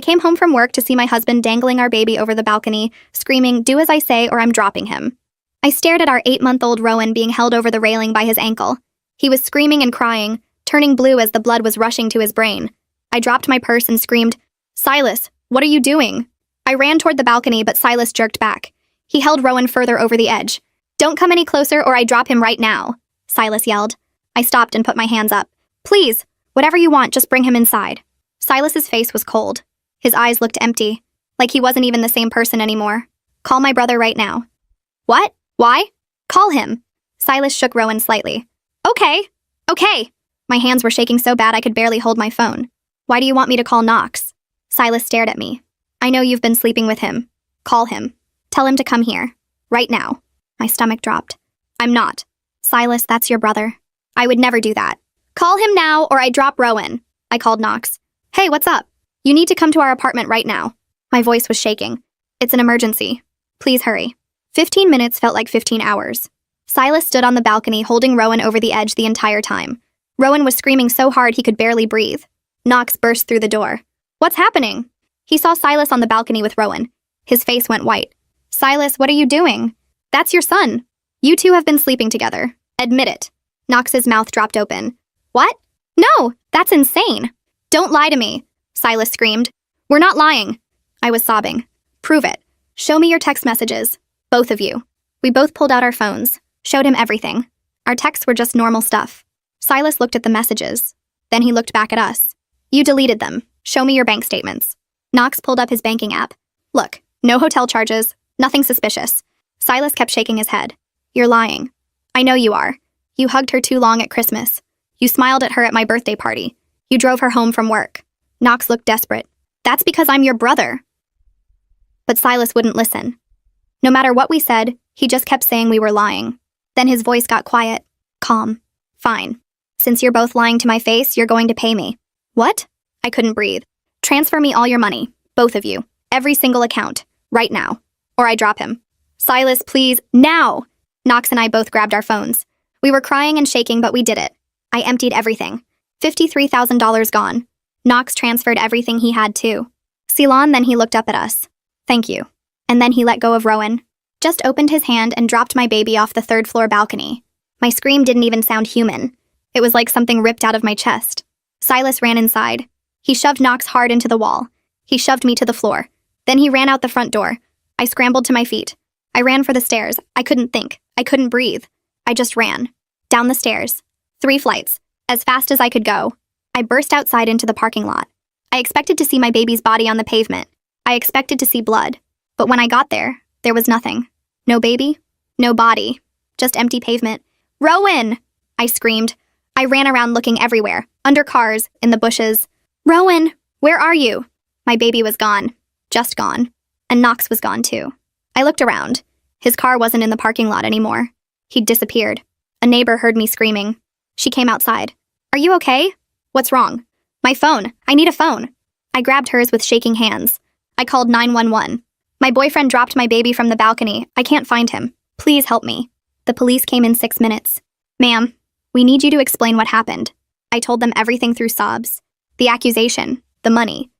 I came home from work to see my husband dangling our baby over the balcony, screaming, "Do as I say or I'm dropping him." I stared at our 8-month-old Rowan being held over the railing by his ankle. He was screaming and crying, turning blue as the blood was rushing to his brain. I dropped my purse and screamed, "Silas, what are you doing?" I ran toward the balcony, but Silas jerked back. He held Rowan further over the edge. "Don't come any closer or I drop him right now," Silas yelled. I stopped and put my hands up. "Please, whatever you want, just bring him inside." Silas's face was cold. His eyes looked empty, like he wasn't even the same person anymore. "Call my brother right now." "What? Why?" "Call him." Silas shook Rowan slightly. Okay. My hands were shaking so bad I could barely hold my phone. "Why do you want me to call Knox?" Silas stared at me. "I know you've been sleeping with him. Call him. Tell him to come here. Right now." My stomach dropped. "I'm not." "Silas, that's your brother. I would never do that." "Call him now or I drop Rowan." I called Knox. "Hey, what's up? You need to come to our apartment right now." My voice was shaking. "It's an emergency. Please hurry." 15 minutes felt like 15 hours. Silas stood on the balcony holding Rowan over the edge the entire time. Rowan was screaming so hard he could barely breathe. Knox burst through the door. "What's happening?" He saw Silas on the balcony with Rowan. His face went white. "Silas, what are you doing?" "That's your son. You two have been sleeping together. Admit it." Knox's mouth dropped open. "What? No, that's insane." "Don't lie to me," Silas screamed. "We're not lying." I was sobbing. "Prove it. Show me your text messages. Both of you." We both pulled out our phones, showed him everything. Our texts were just normal stuff. Silas looked at the messages. Then he looked back at us. "You deleted them. Show me your bank statements." Knox pulled up his banking app. "Look, no hotel charges, nothing suspicious." Silas kept shaking his head. "You're lying." "I know you are. You hugged her too long at Christmas. You smiled at her at my birthday party. You drove her home from work." Knox looked desperate. "That's because I'm your brother." But Silas wouldn't listen. No matter what we said, he just kept saying we were lying. Then his voice got quiet. Calm. "Fine. Since you're both lying to my face, you're going to pay me." "What?" I couldn't breathe. "Transfer me all your money. Both of you. Every single account. Right now. Or I drop him." "Silas, please. Now!" Knox and I both grabbed our phones. We were crying and shaking, but we did it. I emptied everything. $53,000 gone. Knox transferred everything he had too. Ceylon, then he looked up at us. "Thank you." And then he let go of Rowan. Just opened his hand and dropped my baby off the third-floor balcony. My scream didn't even sound human. It was like something ripped out of my chest. Silas ran inside. He shoved Knox hard into the wall. He shoved me to the floor. Then he ran out the front door. I scrambled to my feet. I ran for the stairs. I couldn't think. I couldn't breathe. I just ran. Down the stairs. 3 flights. As fast as I could go. I burst outside into the parking lot. I expected to see my baby's body on the pavement. I expected to see blood. But when I got there was nothing. No baby. No body. Just empty pavement. "Rowan!" I screamed. I ran around looking everywhere. Under cars. In the bushes. "Rowan! Where are you?" My baby was gone. Just gone. And Knox was gone too. I looked around. His car wasn't in the parking lot anymore. He'd disappeared. A neighbor heard me screaming. She came outside. "Are you okay?" "What's wrong?" "My phone. I need a phone." I grabbed hers with shaking hands. I called 911. "My boyfriend dropped my baby from the balcony. I can't find him. Please help me." The police came in 6 minutes. "Ma'am, we need you to explain what happened." I told them everything through sobs. The accusation. The money.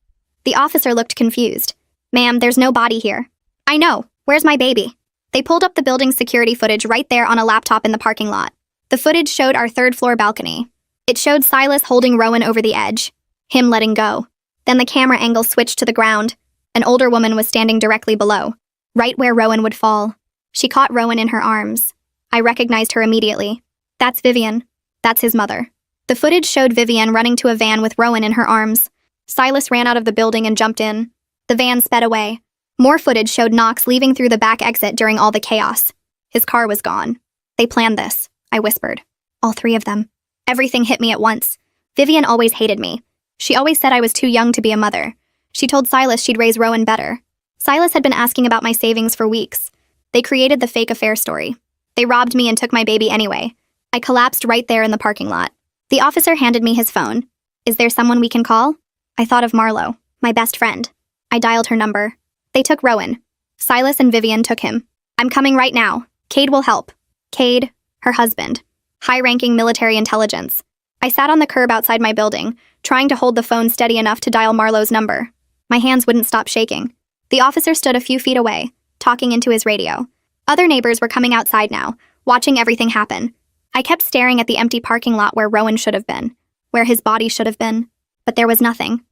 The officer looked confused. "Ma'am, there's no body here." "I know. Where's my baby?" They pulled up the building's security footage right there on a laptop in the parking lot. The footage showed our third-floor balcony. It showed Silas holding Rowan over the edge. Him letting go. Then the camera angle switched to the ground. An older woman was standing directly below, right where Rowan would fall. She caught Rowan in her arms. I recognized her immediately. That's Vivian. That's his mother. The footage showed Vivian running to a van with Rowan in her arms. Silas ran out of the building and jumped in. The van sped away. More footage showed Knox leaving through the back exit during all the chaos. His car was gone. "They planned this," I whispered. "All 3 of them." Everything hit me at once. Vivian always hated me. She always said I was too young to be a mother. She told Silas she'd raise Rowan better. Silas had been asking about my savings for weeks. They created the fake affair story. They robbed me and took my baby anyway. I collapsed right there in the parking lot. The officer handed me his phone. "Is there someone we can call?" I thought of Marlo, my best friend. I dialed her number. They took Rowan. Silas and Vivian took him. "I'm coming right now. Cade will help." Cade, her husband. High-ranking military intelligence. I sat on the curb outside my building, trying to hold the phone steady enough to dial Marlo's number. My hands wouldn't stop shaking. The officer stood a few feet away, talking into his radio. Other neighbors were coming outside now, watching everything happen. I kept staring at the empty parking lot where Rowan should have been, where his body should have been, but there was nothing.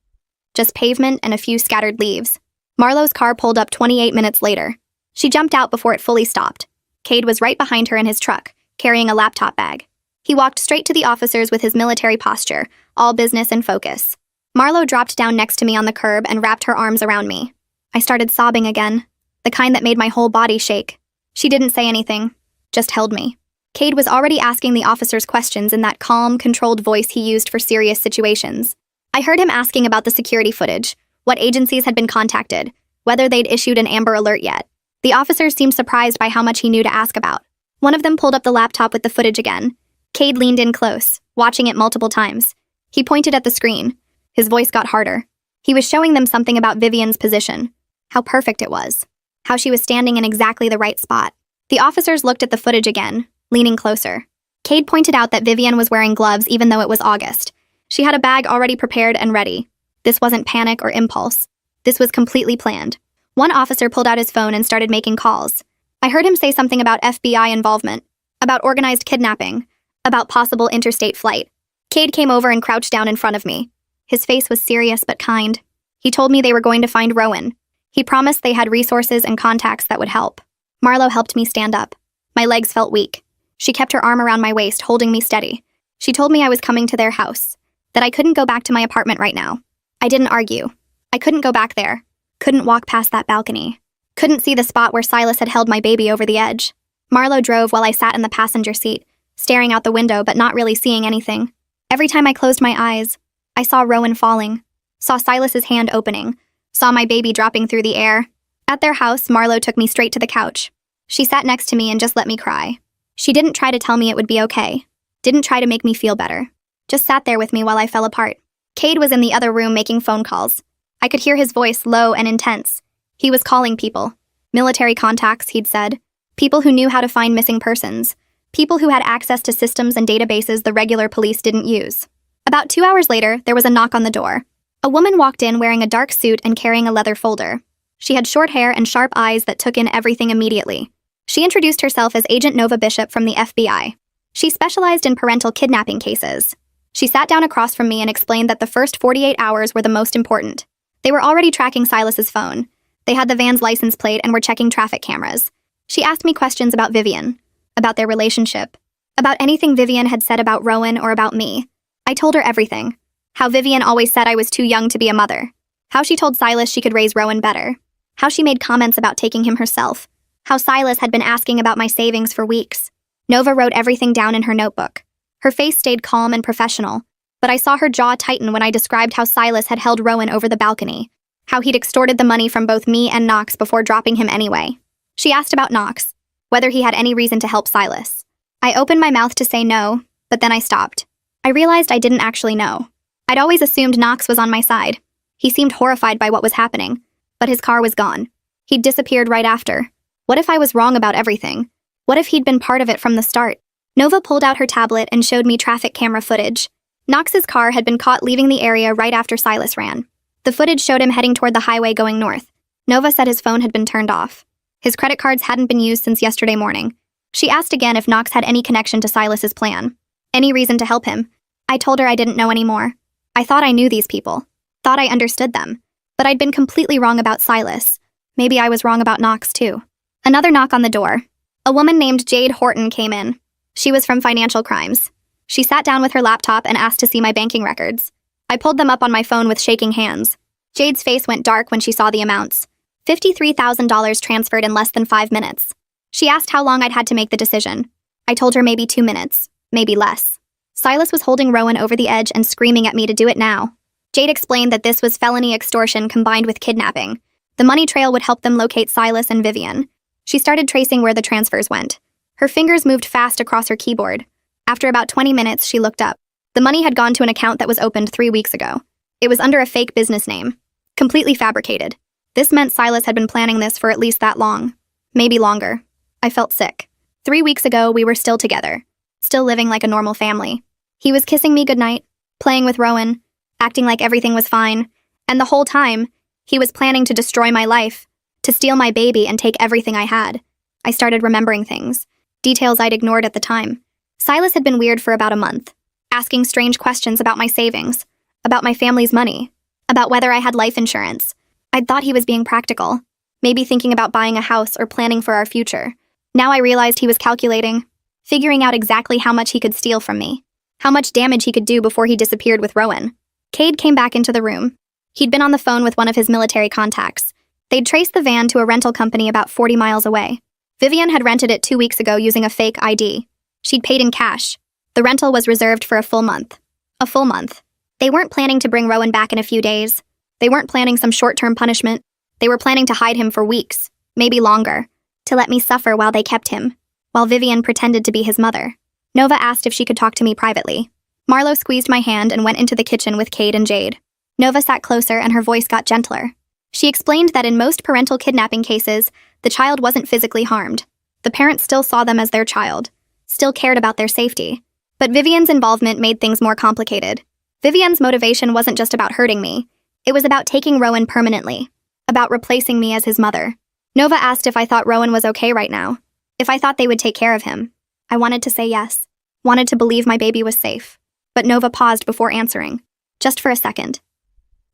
Just pavement and a few scattered leaves. Marlo's car pulled up 28 minutes later. She jumped out before it fully stopped. Cade was right behind her in his truck, carrying a laptop bag. He walked straight to the officers with his military posture, all business and focus. Marlo dropped down next to me on the curb and wrapped her arms around me. I started sobbing again, the kind that made my whole body shake. She didn't say anything, just held me. Cade was already asking the officers questions in that calm, controlled voice he used for serious situations. I heard him asking about the security footage, what agencies had been contacted, whether they'd issued an Amber Alert yet. The officers seemed surprised by how much he knew to ask about. One of them pulled up the laptop with the footage again. Cade leaned in close, watching it multiple times. He pointed at the screen. His voice got harder. He was showing them something about Vivian's position. How perfect it was. How she was standing in exactly the right spot. The officers looked at the footage again, leaning closer. Cade pointed out that Vivian was wearing gloves even though it was August. She had a bag already prepared and ready. This wasn't panic or impulse. This was completely planned. One officer pulled out his phone and started making calls. I heard him say something about FBI involvement, about organized kidnapping, about possible interstate flight. Cade came over and crouched down in front of me. His face was serious but kind. He told me they were going to find Rowan. He promised they had resources and contacts that would help. Marlo helped me stand up. My legs felt weak. She kept her arm around my waist, holding me steady. She told me I was coming to their house, that I couldn't go back to my apartment right now. I didn't argue. I couldn't go back there. Couldn't walk past that balcony. Couldn't see the spot where Silas had held my baby over the edge. Marlo drove while I sat in the passenger seat, staring out the window but not really seeing anything. Every time I closed my eyes, I saw Rowan falling, saw Silas's hand opening, saw my baby dropping through the air. At their house, Marlo took me straight to the couch. She sat next to me and just let me cry. She didn't try to tell me it would be okay. Didn't try to make me feel better. Just sat there with me while I fell apart. Cade was in the other room making phone calls. I could hear his voice low and intense. He was calling people. Military contacts, he'd said. People who knew how to find missing persons. People who had access to systems and databases the regular police didn't use. About 2 hours later, there was a knock on the door. A woman walked in wearing a dark suit and carrying a leather folder. She had short hair and sharp eyes that took in everything immediately. She introduced herself as Agent Nova Bishop from the FBI. She specialized in parental kidnapping cases. She sat down across from me and explained that the first 48 hours were the most important. They were already tracking Silas's phone. They had the van's license plate and were checking traffic cameras. She asked me questions about Vivian, about their relationship, about anything Vivian had said about Rowan or about me. I told her everything. How Vivian always said I was too young to be a mother. How she told Silas she could raise Rowan better. How she made comments about taking him herself. How Silas had been asking about my savings for weeks. Nova wrote everything down in her notebook. Her face stayed calm and professional, but I saw her jaw tighten when I described how Silas had held Rowan over the balcony, how he'd extorted the money from both me and Knox before dropping him anyway. She asked about Knox, whether he had any reason to help Silas. I opened my mouth to say no, but then I stopped. I realized I didn't actually know. I'd always assumed Knox was on my side. He seemed horrified by what was happening, but his car was gone. He'd disappeared right after. What if I was wrong about everything? What if he'd been part of it from the start? Nova pulled out her tablet and showed me traffic camera footage. Knox's car had been caught leaving the area right after Silas ran. The footage showed him heading toward the highway going north. Nova said his phone had been turned off. His credit cards hadn't been used since yesterday morning. She asked again if Knox had any connection to Silas's plan. Any reason to help him. I told her I didn't know anymore. I thought I knew these people. Thought I understood them. But I'd been completely wrong about Silas. Maybe I was wrong about Knox too. Another knock on the door. A woman named Jade Horton came in. She was from Financial Crimes. She sat down with her laptop and asked to see my banking records. I pulled them up on my phone with shaking hands. Jade's face went dark when she saw the amounts. $53,000 transferred in less than 5 minutes. She asked how long I'd had to make the decision. I told her maybe 2 minutes, maybe less. Silas was holding Rowan over the edge and screaming at me to do it now. Jade explained that this was felony extortion combined with kidnapping. The money trail would help them locate Silas and Vivian. She started tracing where the transfers went. Her fingers moved fast across her keyboard. After about 20 minutes, she looked up. The money had gone to an account that was opened 3 weeks ago. It was under a fake business name. Completely fabricated. This meant Silas had been planning this for at least that long. Maybe longer. I felt sick. 3 weeks ago, we were still together. Still living like a normal family. He was kissing me goodnight, playing with Rowan, acting like everything was fine. And the whole time, He was planning to destroy my life, to steal my baby and take everything I had. I started remembering things, details I'd ignored at the time. Silas had been weird for about a month, asking strange questions about my savings, about my family's money, about whether I had life insurance. I'd thought he was being practical, maybe thinking about buying a house or planning for our future. Now I realized he was calculating, figuring out exactly how much he could steal from me, how much damage he could do before he disappeared with Rowan. Cade came back into the room. He'd been on the phone with one of his military contacts. They'd traced the van to a rental company about 40 miles away. Vivian had rented it 2 weeks ago using a fake ID. She'd paid in cash. The rental was reserved for a full month. A full month. They weren't planning to bring Rowan back in a few days. They weren't planning some short-term punishment. They were planning to hide him for weeks, maybe longer, to let me suffer while they kept him, while Vivian pretended to be his mother. Nova asked if she could talk to me privately. Marlo squeezed my hand and went into the kitchen with Cade and Jade. Nova sat closer and her voice got gentler. She explained that in most parental kidnapping cases, the child wasn't physically harmed. The parents still saw them as their child, still cared about their safety. But Vivian's involvement made things more complicated. Vivian's motivation wasn't just about hurting me. It was about taking Rowan permanently, about replacing me as his mother. Nova asked if I thought Rowan was okay right now, if I thought they would take care of him. I wanted to say yes, wanted to believe my baby was safe. But Nova paused before answering, just for a second.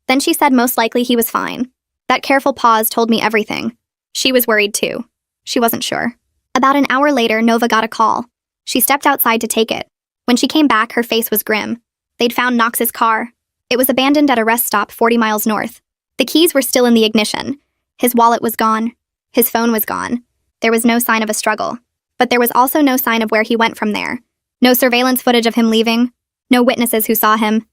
Then she said most likely he was fine. That careful pause told me everything. She was worried too. She wasn't sure. About an hour later, Nova got a call. She stepped outside to take it. When she came back, her face was grim. They'd found Knox's car. It was abandoned at a rest stop 40 miles north. The keys were still in the ignition. His wallet was gone. His phone was gone. There was no sign of a struggle. But there was also no sign of where he went from there. No surveillance footage of him leaving. No witnesses who saw him.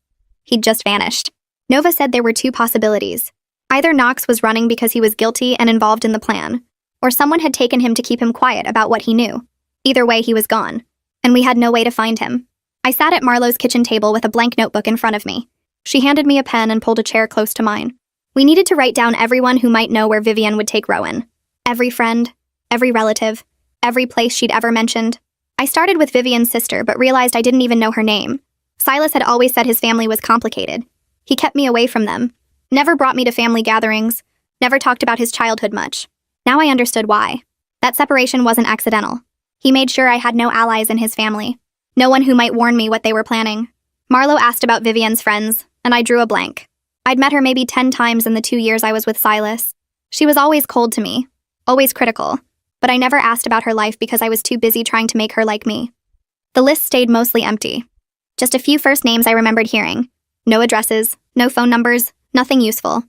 He'd just vanished. Nova said there were two possibilities. Either Knox was running because he was guilty and involved in the plan, or someone had taken him to keep him quiet about what he knew. Either way, he was gone, and we had no way to find him. I sat at Marlo's kitchen table with a blank notebook in front of me. She handed me a pen and pulled a chair close to mine. We needed to write down everyone who might know where Vivian would take Rowan. Every friend, every relative, every place she'd ever mentioned. I started with Vivian's sister, but realized I didn't even know her name. Silas had always said his family was complicated. He kept me away from them. Never brought me to family gatherings, never talked about his childhood much. Now I understood why. That separation wasn't accidental. He made sure I had no allies in his family, no one who might warn me what they were planning. Marlo asked about Vivian's friends, and I drew a blank. I'd met her maybe 10 times in the 2 years I was with Silas. She was always cold to me, always critical, but I never asked about her life because I was too busy trying to make her like me. The list stayed mostly empty. Just a few first names I remembered hearing. No addresses, no phone numbers, nothing useful.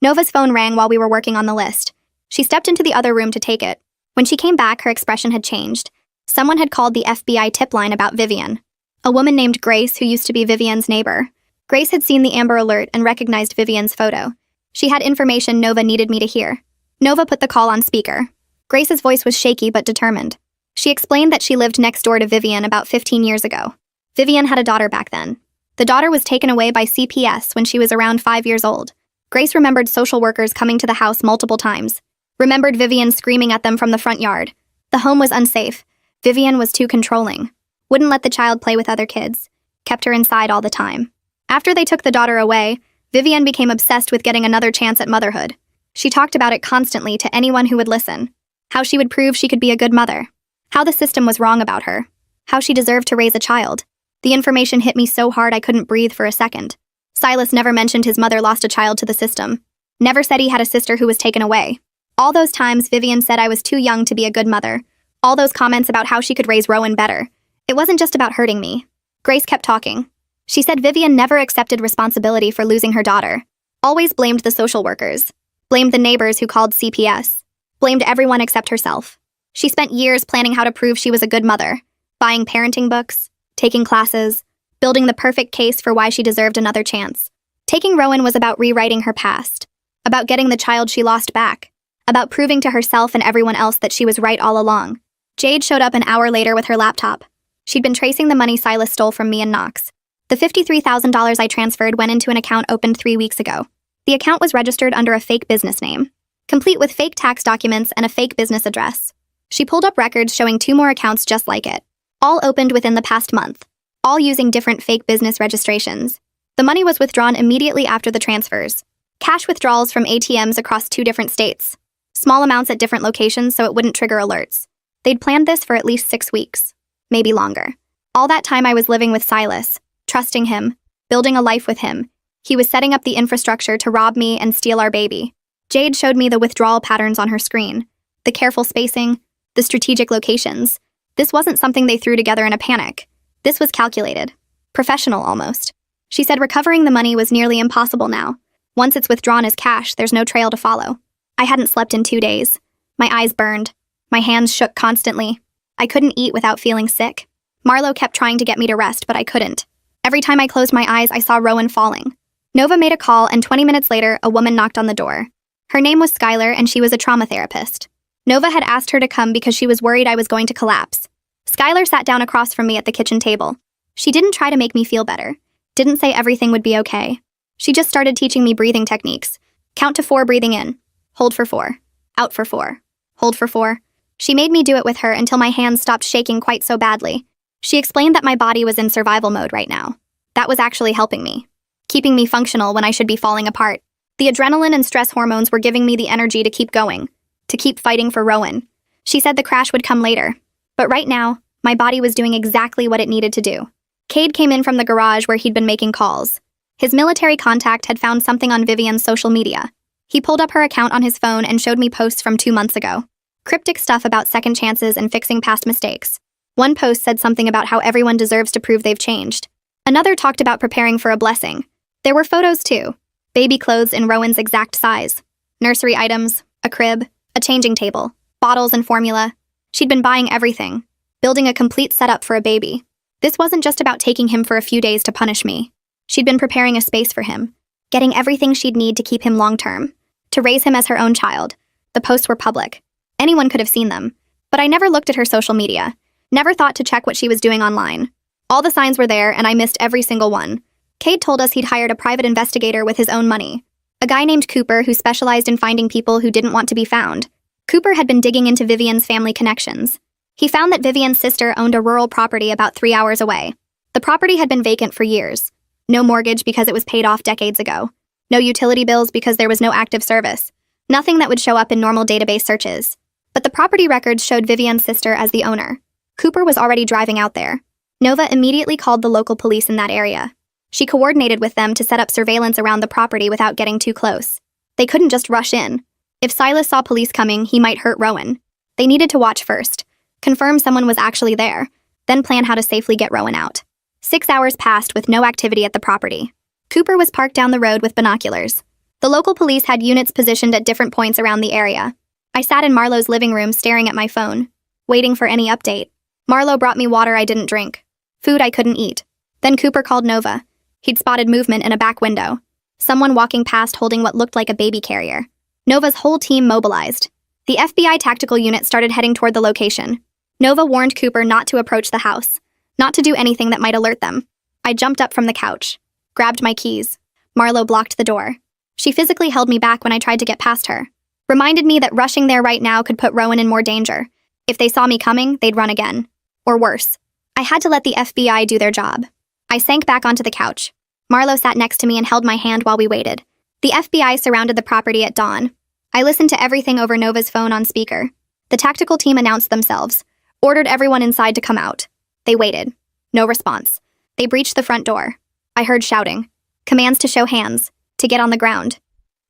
Nova's phone rang while we were working on the list. She stepped into the other room to take it. When she came back, her expression had changed. Someone had called the FBI tip line about Vivian. A woman named Grace, who used to be Vivian's neighbor. Grace had seen the Amber Alert and recognized Vivian's photo. She had information Nova needed me to hear. Nova put the call on speaker. Grace's voice was shaky but determined. She explained that she lived next door to Vivian about 15 years ago. Vivian had a daughter back then. The daughter was taken away by CPS when she was around 5 years old. Grace remembered social workers coming to the house multiple times. Remembered Vivian screaming at them from the front yard. The home was unsafe. Vivian was too controlling. Wouldn't let the child play with other kids. Kept her inside all the time. After they took the daughter away, Vivian became obsessed with getting another chance at motherhood. She talked about it constantly to anyone who would listen. How she would prove she could be a good mother. How the system was wrong about her. How she deserved to raise a child. The information hit me so hard I couldn't breathe for a second. Silas never mentioned his mother lost a child to the system. Never said he had a sister who was taken away. All those times Vivian said I was too young to be a good mother. All those comments about how she could raise Rowan better. It wasn't just about hurting me. Grace kept talking. She said Vivian never accepted responsibility for losing her daughter. Always blamed the social workers. Blamed the neighbors who called CPS. Blamed everyone except herself. She spent years planning how to prove she was a good mother. Buying parenting books. Taking classes, building the perfect case for why she deserved another chance. Taking Rowan was about rewriting her past, about getting the child she lost back, about proving to herself and everyone else that she was right all along. Jade showed up an hour later with her laptop. She'd been tracing the money Silas stole from me and Knox. The $53,000 I transferred went into an account opened 3 weeks ago. The account was registered under a fake business name, complete with fake tax documents and a fake business address. She pulled up records showing 2 more accounts just like it. All opened within the past month, all using different fake business registrations. The money was withdrawn immediately after the transfers. Cash withdrawals from ATMs across 2 different states. Small amounts at different locations so it wouldn't trigger alerts. They'd planned this for at least 6 weeks, maybe longer. All that time I was living with Silas, trusting him, building a life with him. He was setting up the infrastructure to rob me and steal our baby. Jade showed me the withdrawal patterns on her screen, the careful spacing, the strategic locations. This wasn't something they threw together in a panic. This was calculated. Professional, almost. She said recovering the money was nearly impossible now. Once it's withdrawn as cash, there's no trail to follow. I hadn't slept in 2 days. My eyes burned. My hands shook constantly. I couldn't eat without feeling sick. Marlo kept trying to get me to rest, but I couldn't. Every time I closed my eyes, I saw Rowan falling. Nova made a call, and 20 minutes later, a woman knocked on the door. Her name was Skylar, and she was a trauma therapist. Nova had asked her to come because she was worried I was going to collapse. Skylar sat down across from me at the kitchen table. She didn't try to make me feel better. Didn't say everything would be okay. She just started teaching me breathing techniques. Count to 4 breathing in. Hold for 4. Out for 4. Hold for 4. She made me do it with her until my hands stopped shaking quite so badly. She explained that my body was in survival mode right now. That was actually helping me, keeping me functional when I should be falling apart. The adrenaline and stress hormones were giving me the energy to keep going, to keep fighting for Rowan. She said the crash would come later. But right now, my body was doing exactly what it needed to do. Cade came in from the garage where he'd been making calls. His military contact had found something on Vivian's social media. He pulled up her account on his phone and showed me posts from 2 months ago. Cryptic stuff about second chances and fixing past mistakes. One post said something about how everyone deserves to prove they've changed. Another talked about preparing for a blessing. There were photos too. Baby clothes in Rowan's exact size. Nursery items, a crib, a changing table, bottles and formula. She'd been buying everything, building a complete setup for a baby. This wasn't just about taking him for a few days to punish me. She'd been preparing a space for him, getting everything she'd need to keep him long-term, to raise him as her own child. The posts were public. Anyone could have seen them. But I never looked at her social media, never thought to check what she was doing online. All the signs were there, and I missed every single one. Cade told us he'd hired a private investigator with his own money, a guy named Cooper who specialized in finding people who didn't want to be found. Cooper had been digging into Vivian's family connections. He found that Vivian's sister owned a rural property about 3 hours away. The property had been vacant for years. No mortgage because it was paid off decades ago. No utility bills because there was no active service. Nothing that would show up in normal database searches. But the property records showed Vivian's sister as the owner. Cooper was already driving out there. Nova immediately called the local police in that area. She coordinated with them to set up surveillance around the property without getting too close. They couldn't just rush in. If Silas saw police coming, he might hurt Rowan. They needed to watch first, confirm someone was actually there, then plan how to safely get Rowan out. 6 hours passed with no activity at the property. Cooper was parked down the road with binoculars. The local police had units positioned at different points around the area. I sat in Marlo's living room staring at my phone, waiting for any update. Marlo brought me water I didn't drink, food I couldn't eat. Then Cooper called Nova. He'd spotted movement in a back window. Someone walking past holding what looked like a baby carrier. Nova's whole team mobilized. The FBI tactical unit started heading toward the location. Nova warned Cooper not to approach the house, not to do anything that might alert them. I jumped up from the couch, grabbed my keys. Marlo blocked the door. She physically held me back when I tried to get past her. Reminded me that rushing there right now could put Rowan in more danger. If they saw me coming, they'd run again. Or worse. I had to let the FBI do their job. I sank back onto the couch. Marlo sat next to me and held my hand while we waited. The FBI surrounded the property at dawn. I listened to everything over Nova's phone on speaker. The tactical team announced themselves, ordered everyone inside to come out. They waited. No response. They breached the front door. I heard shouting. Commands to show hands, to get on the ground.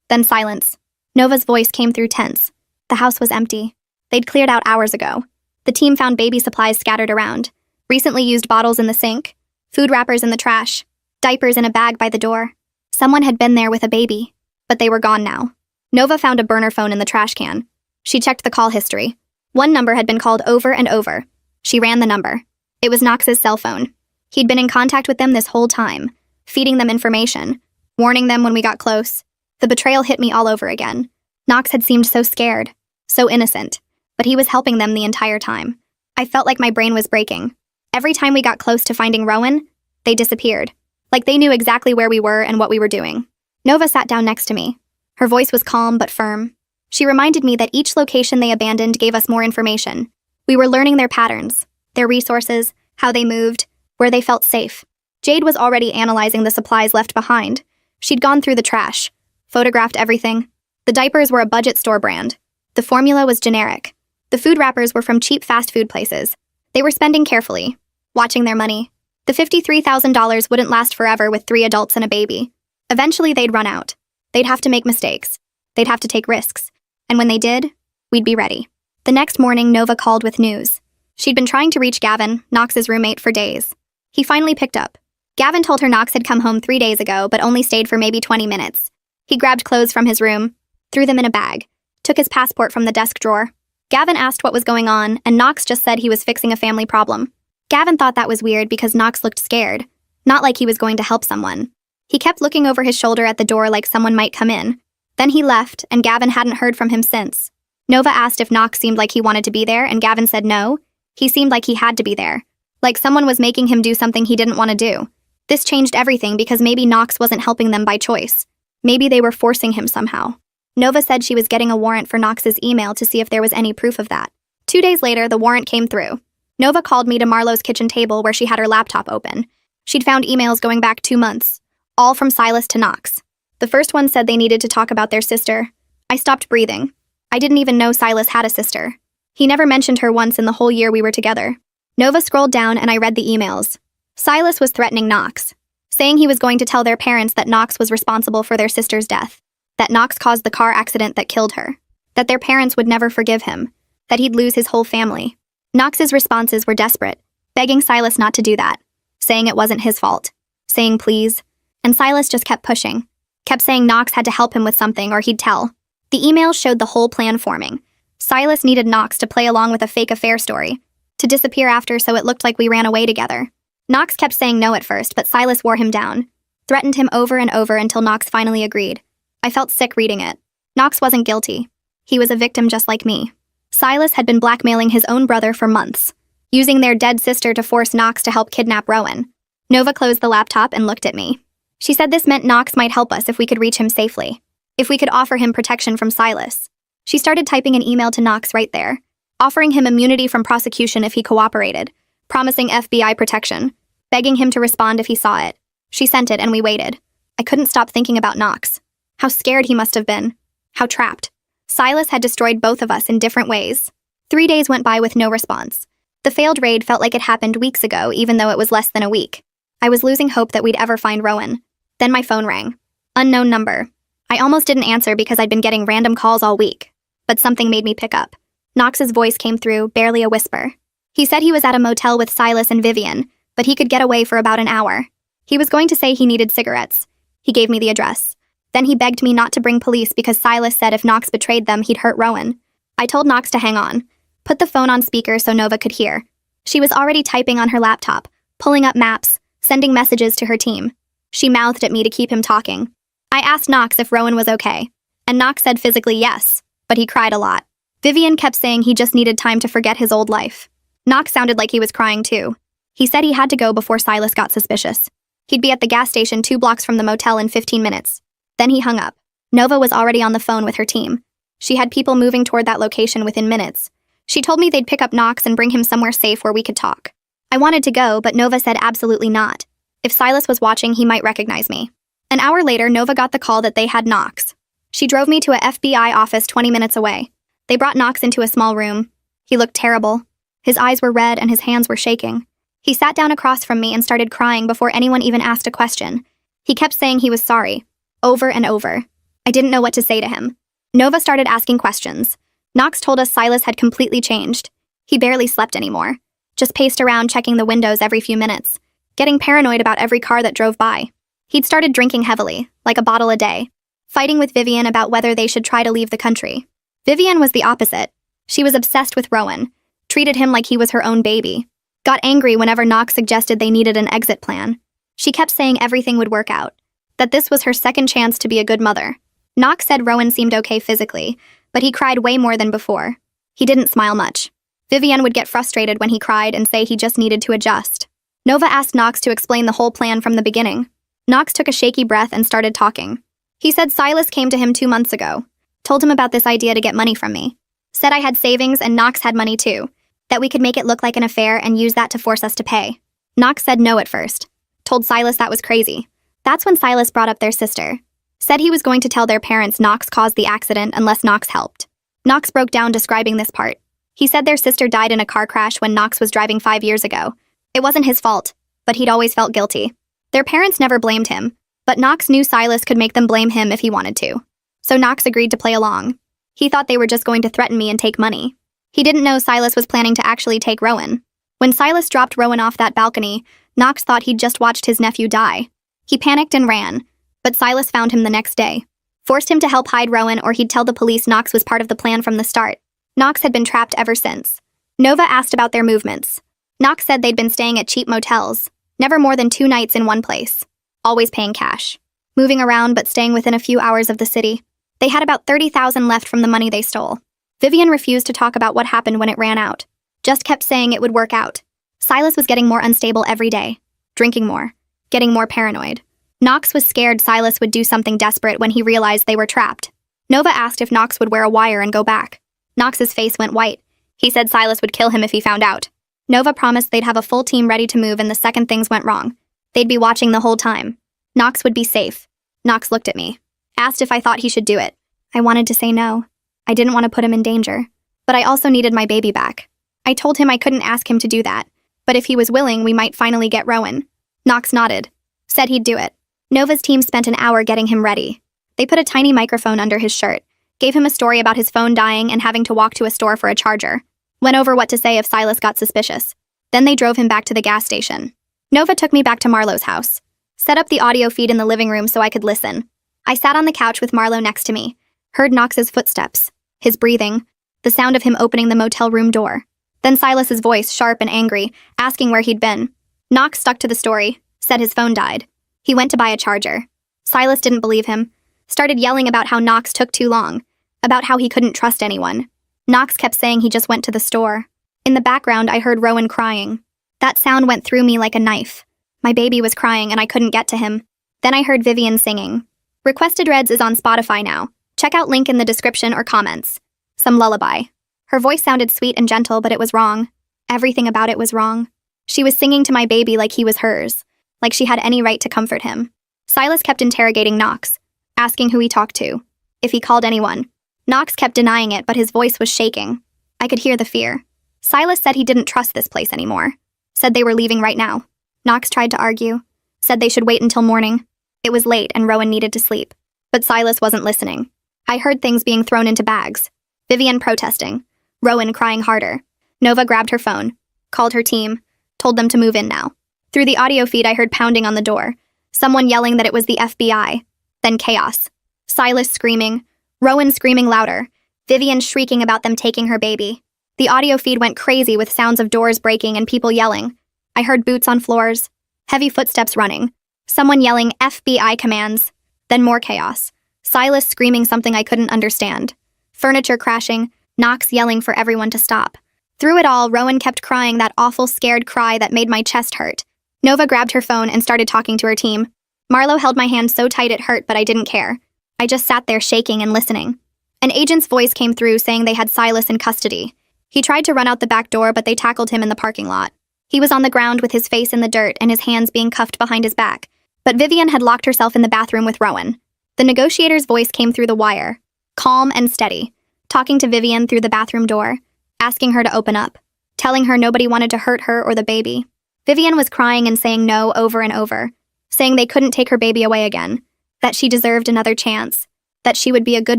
Then silence. Nova's voice came through tense. The house was empty. They'd cleared out hours ago. The team found baby supplies scattered around. Recently used bottles in the sink. Food wrappers in the trash. Diapers in a bag by the door. Someone had been there with a baby. But they were gone now. Nova found a burner phone in the trash can. She checked the call history. One number had been called over and over. She ran the number. It was Knox's cell phone. He'd been in contact with them this whole time, feeding them information, warning them when we got close. The betrayal hit me all over again. Knox had seemed so scared, so innocent, but he was helping them the entire time. I felt like my brain was breaking. Every time we got close to finding Rowan, they disappeared, like they knew exactly where we were and what we were doing. Nova sat down next to me. Her voice was calm but firm. She reminded me that each location they abandoned gave us more information. We were learning their patterns, their resources, how they moved, where they felt safe. Jade was already analyzing the supplies left behind. She'd gone through the trash, photographed everything. The diapers were a budget store brand. The formula was generic. The food wrappers were from cheap fast food places. They were spending carefully, watching their money. The $53,000 wouldn't last forever with 3 adults and a baby. Eventually, they'd run out. They'd have to make mistakes. They'd have to take risks. And when they did, we'd be ready. The next morning, Nova called with news. She'd been trying to reach Gavin, Knox's roommate, for days. He finally picked up. Gavin told her Knox had come home 3 days ago, but only stayed for maybe 20 minutes. He grabbed clothes from his room, threw them in a bag, took his passport from the desk drawer. Gavin asked what was going on, and Knox just said he was fixing a family problem. Gavin thought that was weird because Knox looked scared, not like he was going to help someone. He kept looking over his shoulder at the door like someone might come in. Then he left, and Gavin hadn't heard from him since. Nova asked if Knox seemed like he wanted to be there, and Gavin said no. He seemed like he had to be there. Like someone was making him do something he didn't want to do. This changed everything because maybe Knox wasn't helping them by choice. Maybe they were forcing him somehow. Nova said she was getting a warrant for Knox's email to see if there was any proof of that. 2 days later, the warrant came through. Nova called me to Marlo's kitchen table where she had her laptop open. She'd found emails going back 2 months, all from Silas to Knox. The first one said they needed to talk about their sister. I stopped breathing. I didn't even know Silas had a sister. He never mentioned her once in the whole year we were together. Nova scrolled down and I read the emails. Silas was threatening Knox, saying he was going to tell their parents that Knox was responsible for their sister's death, that Knox caused the car accident that killed her, that their parents would never forgive him, that he'd lose his whole family. Knox's responses were desperate, begging Silas not to do that, saying it wasn't his fault, saying please, and Silas just kept pushing, kept saying Knox had to help him with something or he'd tell. The emails showed the whole plan forming. Silas needed Knox to play along with a fake affair story, to disappear after so it looked like we ran away together. Knox kept saying no at first, but Silas wore him down, threatened him over and over until Knox finally agreed. I felt sick reading it. Knox wasn't guilty. He was a victim just like me. Silas had been blackmailing his own brother for months, using their dead sister to force Knox to help kidnap Rowan. Nova closed the laptop and looked at me. She said this meant Knox might help us if we could reach him safely, if we could offer him protection from Silas. She started typing an email to Knox right there, offering him immunity from prosecution if he cooperated, promising FBI protection, begging him to respond if he saw it. She sent it and we waited. I couldn't stop thinking about Knox. How scared he must have been. How trapped. Silas had destroyed both of us in different ways. 3 days went by with no response. The failed raid felt like it happened weeks ago, even though it was less than a week. I was losing hope that we'd ever find Rowan. Then my phone rang. Unknown number. I almost didn't answer because I'd been getting random calls all week. But something made me pick up. Knox's voice came through, barely a whisper. He said he was at a motel with Silas and Vivian, but he could get away for about an hour. He was going to say he needed cigarettes. He gave me the address. Then he begged me not to bring police because Silas said if Knox betrayed them, he'd hurt Rowan. I told Knox to hang on, put the phone on speaker so Nova could hear. She was already typing on her laptop, pulling up maps, sending messages to her team. She mouthed at me to keep him talking. I asked Knox if Rowan was okay, and Knox said physically yes, but he cried a lot. Vivian kept saying he just needed time to forget his old life. Knox sounded like he was crying too. He said he had to go before Silas got suspicious. He'd be at the gas station 2 blocks from the motel in 15 minutes. Then he hung up. Nova was already on the phone with her team. She had people moving toward that location within minutes. She told me they'd pick up Knox and bring him somewhere safe where we could talk. I wanted to go, but Nova said absolutely not. If Silas was watching, he might recognize me. An hour later, Nova got the call that they had Knox. She drove me to a FBI office 20 minutes away. They brought Knox into a small room. He looked terrible. His eyes were red and his hands were shaking. He sat down across from me and started crying before anyone even asked a question. He kept saying he was sorry, over and over. I didn't know what to say to him. Nova started asking questions. Knox told us Silas had completely changed. He barely slept anymore. Just paced around checking the windows every few minutes, getting paranoid about every car that drove by. He'd started drinking heavily, like a bottle a day, fighting with Vivian about whether they should try to leave the country. Vivian was the opposite. She was obsessed with Rowan, treated him like he was her own baby, got angry whenever Knox suggested they needed an exit plan. She kept saying everything would work out, that this was her second chance to be a good mother. Knox said Rowan seemed okay physically, but he cried way more than before. He didn't smile much. Vivian would get frustrated when he cried and say he just needed to adjust. Nova asked Knox to explain the whole plan from the beginning. Knox took a shaky breath and started talking. He said Silas came to him 2 months ago, told him about this idea to get money from me. Said I had savings and Knox had money too, that we could make it look like an affair and use that to force us to pay. Knox said no at first, told Silas that was crazy. That's when Silas brought up their sister. Said he was going to tell their parents Knox caused the accident unless Knox helped. Knox broke down describing this part. He said their sister died in a car crash when Knox was driving 5 years ago. It wasn't his fault, but he'd always felt guilty. Their parents never blamed him, but Knox knew Silas could make them blame him if he wanted to. So Knox agreed to play along. He thought they were just going to threaten me and take money. He didn't know Silas was planning to actually take Rowan. When Silas dropped Rowan off that balcony, Knox thought he'd just watched his nephew die. He panicked and ran, but Silas found him the next day. Forced him to help hide Rowan or he'd tell the police Knox was part of the plan from the start. Knox had been trapped ever since. Nova asked about their movements. Knox said they'd been staying at cheap motels, never more than 2 nights in one place, always paying cash. Moving around but staying within a few hours of the city. They had about $30,000 left from the money they stole. Vivian refused to talk about what happened when it ran out. Just kept saying it would work out. Silas was getting more unstable every day, drinking more, getting more paranoid. Knox was scared Silas would do something desperate when he realized they were trapped. Nova asked if Knox would wear a wire and go back. Knox's face went white. He said Silas would kill him if he found out. Nova promised they'd have a full team ready to move and the second things went wrong. They'd be watching the whole time. Knox would be safe. Knox looked at me. Asked if I thought he should do it. I wanted to say no. I didn't want to put him in danger. But I also needed my baby back. I told him I couldn't ask him to do that. But if he was willing, we might finally get Rowan. Knox nodded. Said he'd do it. Nova's team spent an hour getting him ready. They put a tiny microphone under his shirt, gave him a story about his phone dying and having to walk to a store for a charger. Went over what to say if Silas got suspicious. Then they drove him back to the gas station. Nova took me back to Marlowe's house. Set up the audio feed in the living room so I could listen. I sat on the couch with Marlowe next to me. Heard Knox's footsteps, his breathing, the sound of him opening the motel room door. Then Silas's voice, sharp and angry, asking where he'd been. Knox stuck to the story, said his phone died. He went to buy a charger. Silas didn't believe him. Started yelling about how Knox took too long, about how he couldn't trust anyone. Knox kept saying he just went to the store. In the background, I heard Rowan crying. That sound went through me like a knife. My baby was crying and I couldn't get to him. Then I heard Vivian singing. Requested Reds is on Spotify now. Check out link in the description or comments. Some lullaby. Her voice sounded sweet and gentle, but it was wrong. Everything about it was wrong. She was singing to my baby like he was hers, like she had any right to comfort him. Silas kept interrogating Knox, asking who he talked to, if he called anyone. Knox kept denying it, but his voice was shaking. I could hear the fear. Silas said he didn't trust this place anymore. Said they were leaving right now. Knox tried to argue. Said they should wait until morning. It was late and Rowan needed to sleep. But Silas wasn't listening. I heard things being thrown into bags. Vivian protesting. Rowan crying harder. Nova grabbed her phone. Called her team. Told them to move in now. Through the audio feed I heard pounding on the door. Someone yelling that it was the FBI. Then chaos. Silas screaming. Rowan screaming louder. Vivian shrieking about them taking her baby. The audio feed went crazy with sounds of doors breaking and people yelling. I heard boots on floors. Heavy footsteps running. Someone yelling FBI commands. Then more chaos. Silas screaming something I couldn't understand. Furniture crashing. Knox yelling for everyone to stop. Through it all, Rowan kept crying that awful scared cry that made my chest hurt. Nova grabbed her phone and started talking to her team. Marlowe held my hand so tight it hurt, but I didn't care. I just sat there shaking and listening. An agent's voice came through saying they had Silas in custody. He tried to run out the back door, but they tackled him in the parking lot. He was on the ground with his face in the dirt and his hands being cuffed behind his back. But Vivian had locked herself in the bathroom with Rowan. The negotiator's voice came through the wire, calm and steady, talking to Vivian through the bathroom door, asking her to open up, telling her nobody wanted to hurt her or the baby. Vivian was crying and saying no over and over, saying they couldn't take her baby away again, that she deserved another chance, that she would be a good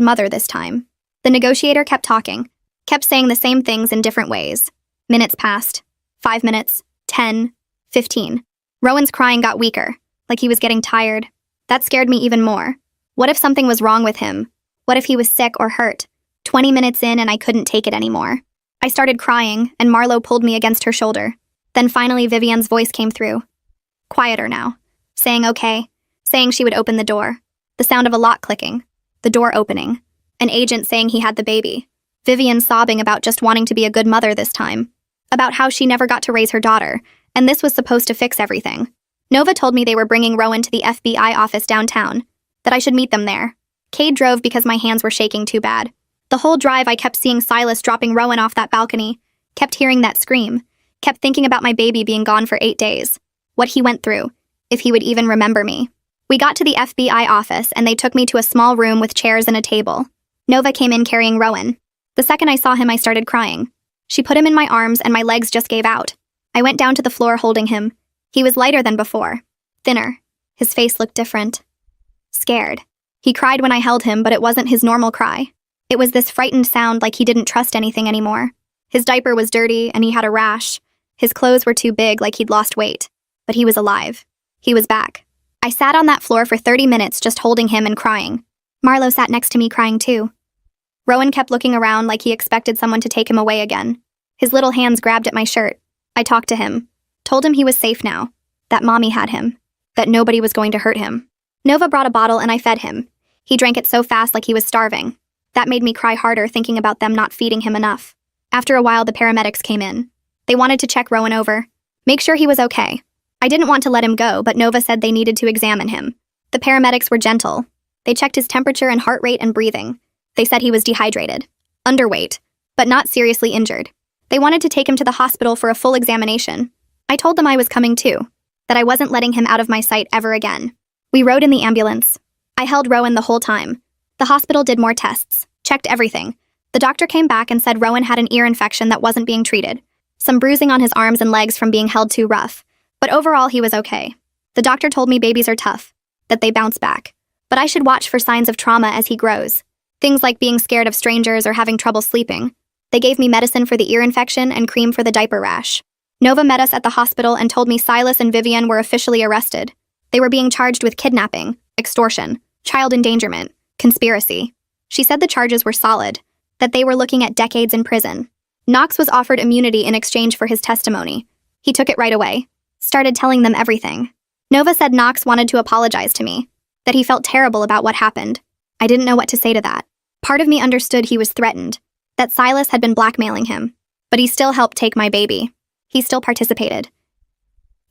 mother this time. The negotiator kept talking, kept saying the same things in different ways. Minutes passed. 5 minutes. 10. 15. Rowan's crying got weaker, like he was getting tired. That scared me even more. What if something was wrong with him? What if he was sick or hurt? 20 minutes in and I couldn't take it anymore. I started crying, and Marlowe pulled me against her shoulder. Then finally Vivian's voice came through. Quieter now. Saying okay. Saying she would open the door. The sound of a lock clicking. The door opening. An agent saying he had the baby. Vivian sobbing about just wanting to be a good mother this time. About how she never got to raise her daughter, and this was supposed to fix everything. Nova told me they were bringing Rowan to the FBI office downtown, that I should meet them there. Cade drove because my hands were shaking too bad. The whole drive I kept seeing Silas dropping Rowan off that balcony, kept hearing that scream, kept thinking about my baby being gone for 8 days, what he went through, if he would even remember me. We got to the FBI office and they took me to a small room with chairs and a table. Nova came in carrying Rowan. The second I saw him, I started crying. She put him in my arms and my legs just gave out. I went down to the floor holding him. He was lighter than before. Thinner. His face looked different. Scared. He cried when I held him, but it wasn't his normal cry. It was this frightened sound like he didn't trust anything anymore. His diaper was dirty and he had a rash. His clothes were too big, like he'd lost weight. But he was alive. He was back. I sat on that floor for 30 minutes just holding him and crying. Marlo sat next to me crying too. Rowan kept looking around like he expected someone to take him away again. His little hands grabbed at my shirt. I talked to him. Told him he was safe now. That mommy had him. That nobody was going to hurt him. Nova brought a bottle and I fed him. He drank it so fast like he was starving. That made me cry harder thinking about them not feeding him enough. After a while, the paramedics came in. They wanted to check Rowan over. Make sure he was okay. I didn't want to let him go, but Nova said they needed to examine him. The paramedics were gentle. They checked his temperature and heart rate and breathing. They said he was dehydrated, underweight, but not seriously injured. They wanted to take him to the hospital for a full examination. I told them I was coming too, that I wasn't letting him out of my sight ever again. We rode in the ambulance. I held Rowan the whole time. The hospital did more tests, checked everything. The doctor came back and said Rowan had an ear infection that wasn't being treated. Some bruising on his arms and legs from being held too rough. But overall, he was okay. The doctor told me babies are tough, that they bounce back. But I should watch for signs of trauma as he grows. Things like being scared of strangers or having trouble sleeping. They gave me medicine for the ear infection and cream for the diaper rash. Nova met us at the hospital and told me Silas and Vivian were officially arrested. They were being charged with kidnapping, extortion, child endangerment, conspiracy. She said the charges were solid, that they were looking at decades in prison. Knox was offered immunity in exchange for his testimony. He took it right away. Started telling them everything. Nova said Knox wanted to apologize to me, that he felt terrible about what happened. I didn't know what to say to that. Part of me understood he was threatened, that Silas had been blackmailing him, but he still helped take my baby. He still participated.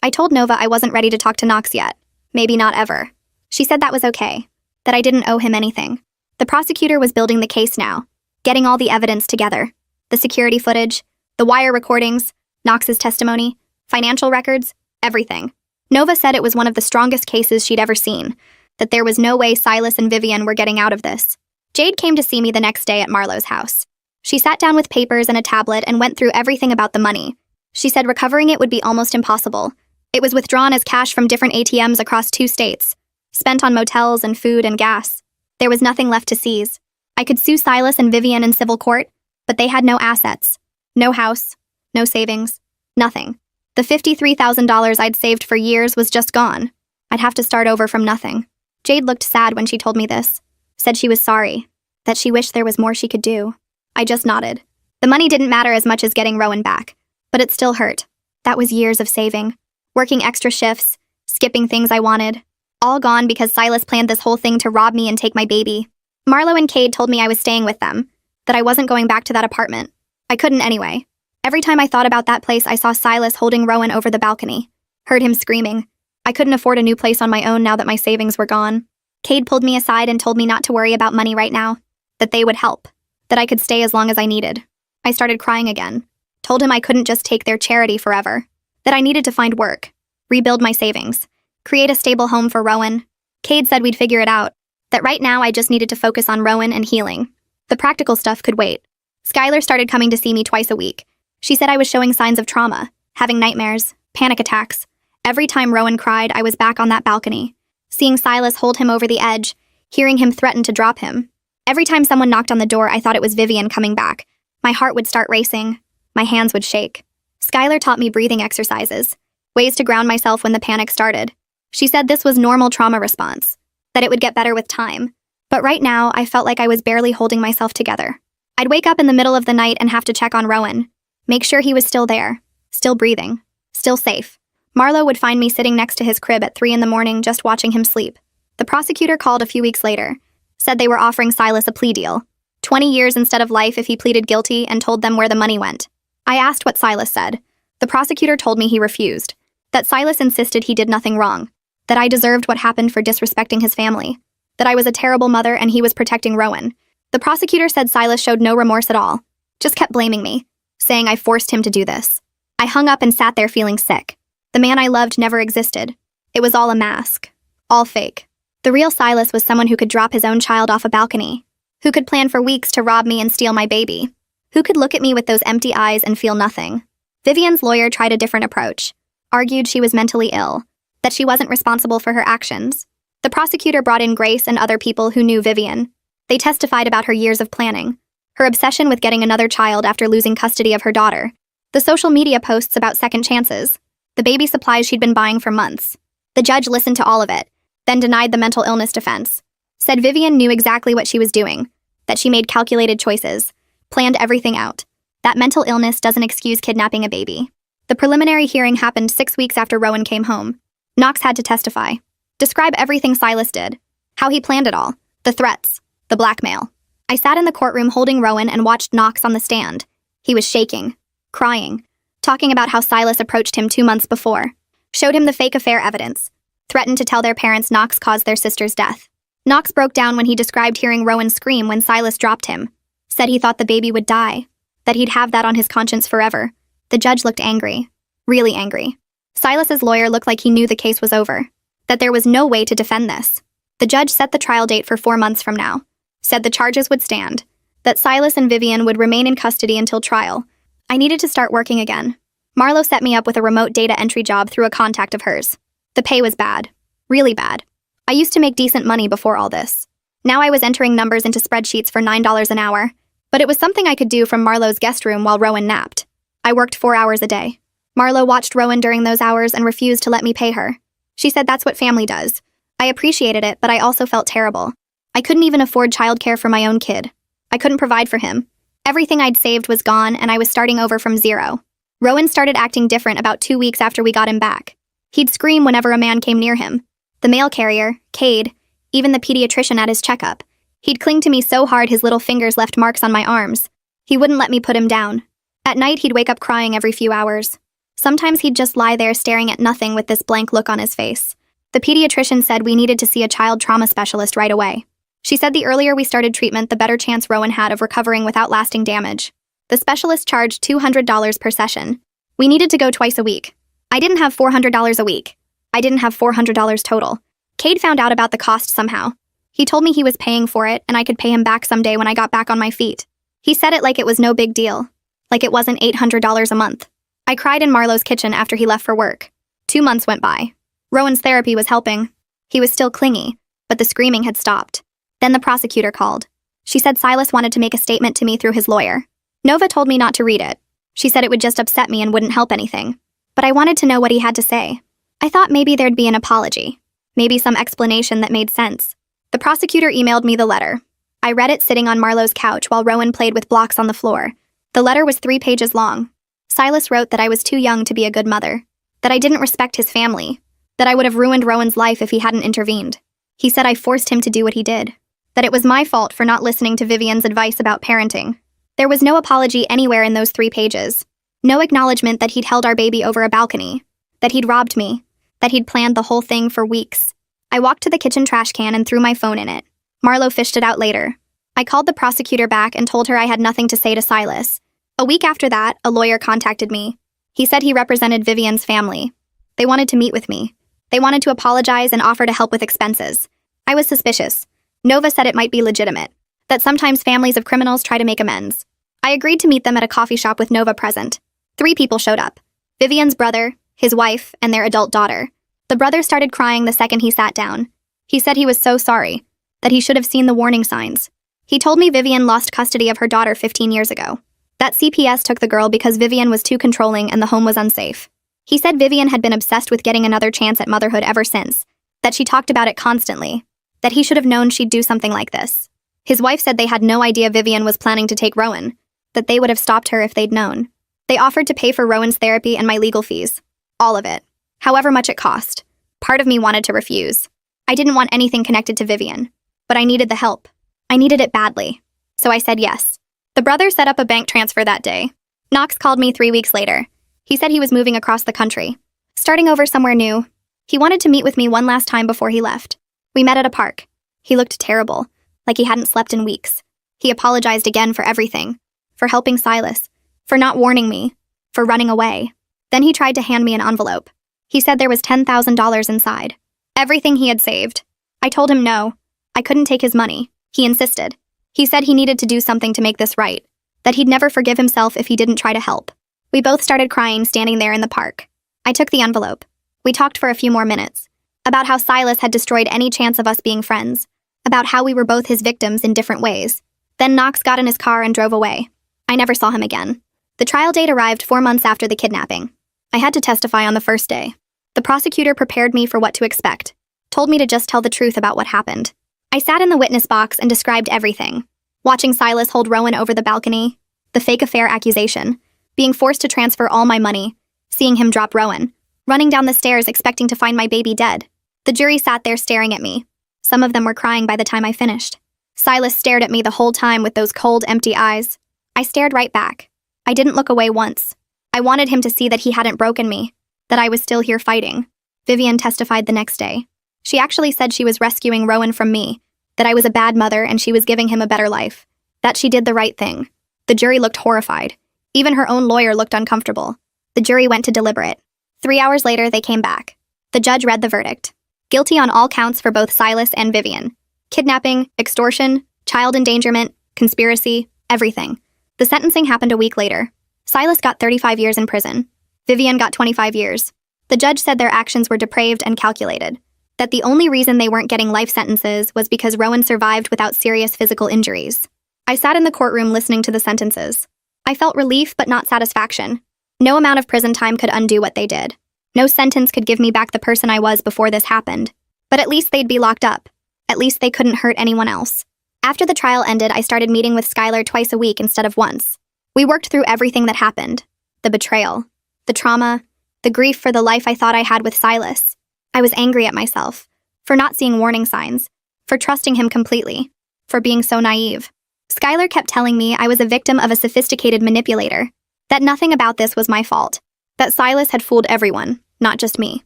I told Nova I wasn't ready to talk to Knox yet, maybe not ever. She said that was okay, that I didn't owe him anything. The prosecutor was building the case now, getting all the evidence together. The security footage, the wire recordings, Knox's testimony, financial records, everything. Nova said it was one of the strongest cases she'd ever seen, that there was no way Silas and Vivian were getting out of this. Jade came to see me the next day at Marlo's house. She sat down with papers and a tablet and went through everything about the money. She said recovering it would be almost impossible. It was withdrawn as cash from different ATMs across 2 states, spent on motels and food and gas. There was nothing left to seize. I could sue Silas and Vivian in civil court, but they had no assets. No house, no savings, nothing. The $53,000 I'd saved for years was just gone. I'd have to start over from nothing. Jade looked sad when she told me this, said she was sorry, that she wished there was more she could do. I just nodded. The money didn't matter as much as getting Rowan back, but it still hurt. That was years of saving, working extra shifts, skipping things I wanted, all gone because Silas planned this whole thing to rob me and take my baby. Marlo and Cade told me I was staying with them, that I wasn't going back to that apartment. I couldn't anyway. Every time I thought about that place, I saw Silas holding Rowan over the balcony. Heard him screaming. I couldn't afford a new place on my own now that my savings were gone. Cade pulled me aside and told me not to worry about money right now, that they would help, that I could stay as long as I needed. I started crying again. Told him I couldn't just take their charity forever, that I needed to find work, rebuild my savings, create a stable home for Rowan. Cade said we'd figure it out, that right now I just needed to focus on Rowan and healing. The practical stuff could wait. Skylar started coming to see me twice a week. She said I was showing signs of trauma, having nightmares, panic attacks. Every time Rowan cried, I was back on that balcony, seeing Silas hold him over the edge, hearing him threaten to drop him. Every time someone knocked on the door, I thought it was Vivian coming back. My heart would start racing. My hands would shake. Skylar taught me breathing exercises, ways to ground myself when the panic started. She said this was normal trauma response, that it would get better with time. But right now, I felt like I was barely holding myself together. I'd wake up in the middle of the night and have to check on Rowan, make sure he was still there, still breathing, still safe. Marlo would find me sitting next to his crib at 3 a.m. just watching him sleep. The prosecutor called a few weeks later, said they were offering Silas a plea deal, 20 years instead of life if he pleaded guilty, and told them where the money went. I asked what Silas said. The prosecutor told me he refused, that Silas insisted he did nothing wrong, that I deserved what happened for disrespecting his family, that I was a terrible mother and he was protecting Rowan. The prosecutor said Silas showed no remorse at all, just kept blaming me, saying I forced him to do this. I hung up and sat there feeling sick. The man I loved never existed. It was all a mask. All fake. The real Silas was someone who could drop his own child off a balcony, who could plan for weeks to rob me and steal my baby, who could look at me with those empty eyes and feel nothing. Vivian's lawyer tried a different approach, argued she was mentally ill, that she wasn't responsible for her actions. The prosecutor brought in Grace and other people who knew Vivian. They testified about her years of planning, her obsession with getting another child after losing custody of her daughter, the social media posts about second chances, the baby supplies she'd been buying for months. The judge listened to all of it, then denied the mental illness defense, said Vivian knew exactly what she was doing, that she made calculated choices, planned everything out, that mental illness doesn't excuse kidnapping a baby. The preliminary hearing happened 6 weeks after Rowan came home. Knox had to testify, describe everything Silas did, how he planned it all, the threats, the blackmail. I sat in the courtroom holding Rowan and watched Knox on the stand. He was shaking, crying, talking about how Silas approached him 2 months before, showed him the fake affair evidence, threatened to tell their parents Knox caused their sister's death. Knox broke down when he described hearing Rowan scream when Silas dropped him, said he thought the baby would die, that he'd have that on his conscience forever. The judge looked angry, really angry. Silas's lawyer looked like he knew the case was over, that there was no way to defend this. The judge set the trial date for 4 months from now, said the charges would stand, that Silas and Vivian would remain in custody until trial. I needed to start working again. Marlo set me up with a remote data entry job through a contact of hers. The pay was bad, really bad. I used to make decent money before all this. Now I was entering numbers into spreadsheets for $9 an hour, but it was something I could do from Marlo's guest room while Rowan napped. I worked 4 hours a day. Marlo watched Rowan during those hours and refused to let me pay her. She said that's what family does. I appreciated it, but I also felt terrible. I couldn't even afford childcare for my own kid. I couldn't provide for him. Everything I'd saved was gone, and I was starting over from zero. Rowan started acting different about 2 weeks after we got him back. He'd scream whenever a man came near him. The mail carrier, Cade, even the pediatrician at his checkup. He'd cling to me so hard his little fingers left marks on my arms. He wouldn't let me put him down. At night, he'd wake up crying every few hours. Sometimes he'd just lie there staring at nothing with this blank look on his face. The pediatrician said we needed to see a child trauma specialist right away. She said the earlier we started treatment, the better chance Rowan had of recovering without lasting damage. The specialist charged $200 per session. We needed to go twice a week. I didn't have $400 a week. I didn't have $400 total. Cade found out about the cost somehow. He told me he was paying for it and I could pay him back someday when I got back on my feet. He said it like it was no big deal, like it wasn't $800 a month. I cried in Marlo's kitchen after he left for work. 2 months went by. Rowan's therapy was helping. He was still clingy, but the screaming had stopped. Then the prosecutor called. She said Silas wanted to make a statement to me through his lawyer. Nova told me not to read it. She said it would just upset me and wouldn't help anything. But I wanted to know what he had to say. I thought maybe there'd be an apology. Maybe some explanation that made sense. The prosecutor emailed me the letter. I read it sitting on Marlo's couch while Rowan played with blocks on the floor. The letter was 3 pages long. Silas wrote that I was too young to be a good mother, that I didn't respect his family, that I would have ruined Rowan's life if he hadn't intervened. He said I forced him to do what he did, that it was my fault for not listening to Vivian's advice about parenting. There was no apology anywhere in those 3 pages. No acknowledgement that he'd held our baby over a balcony, that he'd robbed me, that he'd planned the whole thing for weeks. I walked to the kitchen trash can and threw my phone in it. Marlo fished it out later. I called the prosecutor back and told her I had nothing to say to Silas. A week after that, a lawyer contacted me. He said he represented Vivian's family. They wanted to meet with me. They wanted to apologize and offer to help with expenses. I was suspicious. Nova said it might be legitimate, that sometimes families of criminals try to make amends. I agreed to meet them at a coffee shop with Nova present. 3 people showed up. Vivian's brother, his wife, and their adult daughter. The brother started crying the second he sat down. He said he was so sorry, that he should have seen the warning signs. He told me Vivian lost custody of her daughter 15 years ago. That CPS took the girl because Vivian was too controlling and the home was unsafe. He said Vivian had been obsessed with getting another chance at motherhood ever since, that she talked about it constantly, that he should have known she'd do something like this. His wife said they had no idea Vivian was planning to take Rowan, that they would have stopped her if they'd known. They offered to pay for Rowan's therapy and my legal fees. All of it. However much it cost. Part of me wanted to refuse. I didn't want anything connected to Vivian, but I needed the help. I needed it badly. So I said yes. The brother set up a bank transfer that day. Knox called me 3 weeks later. He said he was moving across the country, starting over somewhere new. He wanted to meet with me one last time before he left. We met at a park. He looked terrible, like he hadn't slept in weeks. He apologized again for everything, for helping Silas, for not warning me, for running away. Then he tried to hand me an envelope. He said there was $10,000 inside. Everything he had saved. I told him no. I couldn't take his money. He insisted. He said he needed to do something to make this right, that he'd never forgive himself if he didn't try to help. We both started crying standing there in the park. I took the envelope. We talked for a few more minutes. About how Silas had destroyed any chance of us being friends. About how we were both his victims in different ways. Then Knox got in his car and drove away. I never saw him again. The trial date arrived 4 months after the kidnapping. I had to testify on the first day. The prosecutor prepared me for what to expect. Told me to just tell the truth about what happened. I sat in the witness box and described everything. Watching Silas hold Rowan over the balcony. The fake affair accusation. Being forced to transfer all my money. Seeing him drop Rowan. Running down the stairs expecting to find my baby dead. The jury sat there staring at me. Some of them were crying by the time I finished. Silas stared at me the whole time with those cold, empty eyes. I stared right back. I didn't look away once. I wanted him to see that he hadn't broken me, that I was still here fighting. Vivian testified the next day. She actually said she was rescuing Rowan from me, that I was a bad mother and she was giving him a better life, that she did the right thing. The jury looked horrified. Even her own lawyer looked uncomfortable. The jury went to deliberate. 3 hours later, they came back. The judge read the verdict. Guilty on all counts for both Silas and Vivian. Kidnapping, extortion, child endangerment, conspiracy, everything. The sentencing happened a week later. Silas got 35 years in prison. Vivian got 25 years. The judge said their actions were depraved and calculated. That the only reason they weren't getting life sentences was because Rowan survived without serious physical injuries. I sat in the courtroom listening to the sentences. I felt relief but not satisfaction. No amount of prison time could undo what they did. No sentence could give me back the person I was before this happened. But at least they'd be locked up. At least they couldn't hurt anyone else. After the trial ended, I started meeting with Skylar twice a week instead of once. We worked through everything that happened. The betrayal. The trauma. The grief for the life I thought I had with Silas. I was angry at myself. For not seeing warning signs. For trusting him completely. For being so naive. Skylar kept telling me I was a victim of a sophisticated manipulator. That nothing about this was my fault. That Silas had fooled everyone, not just me.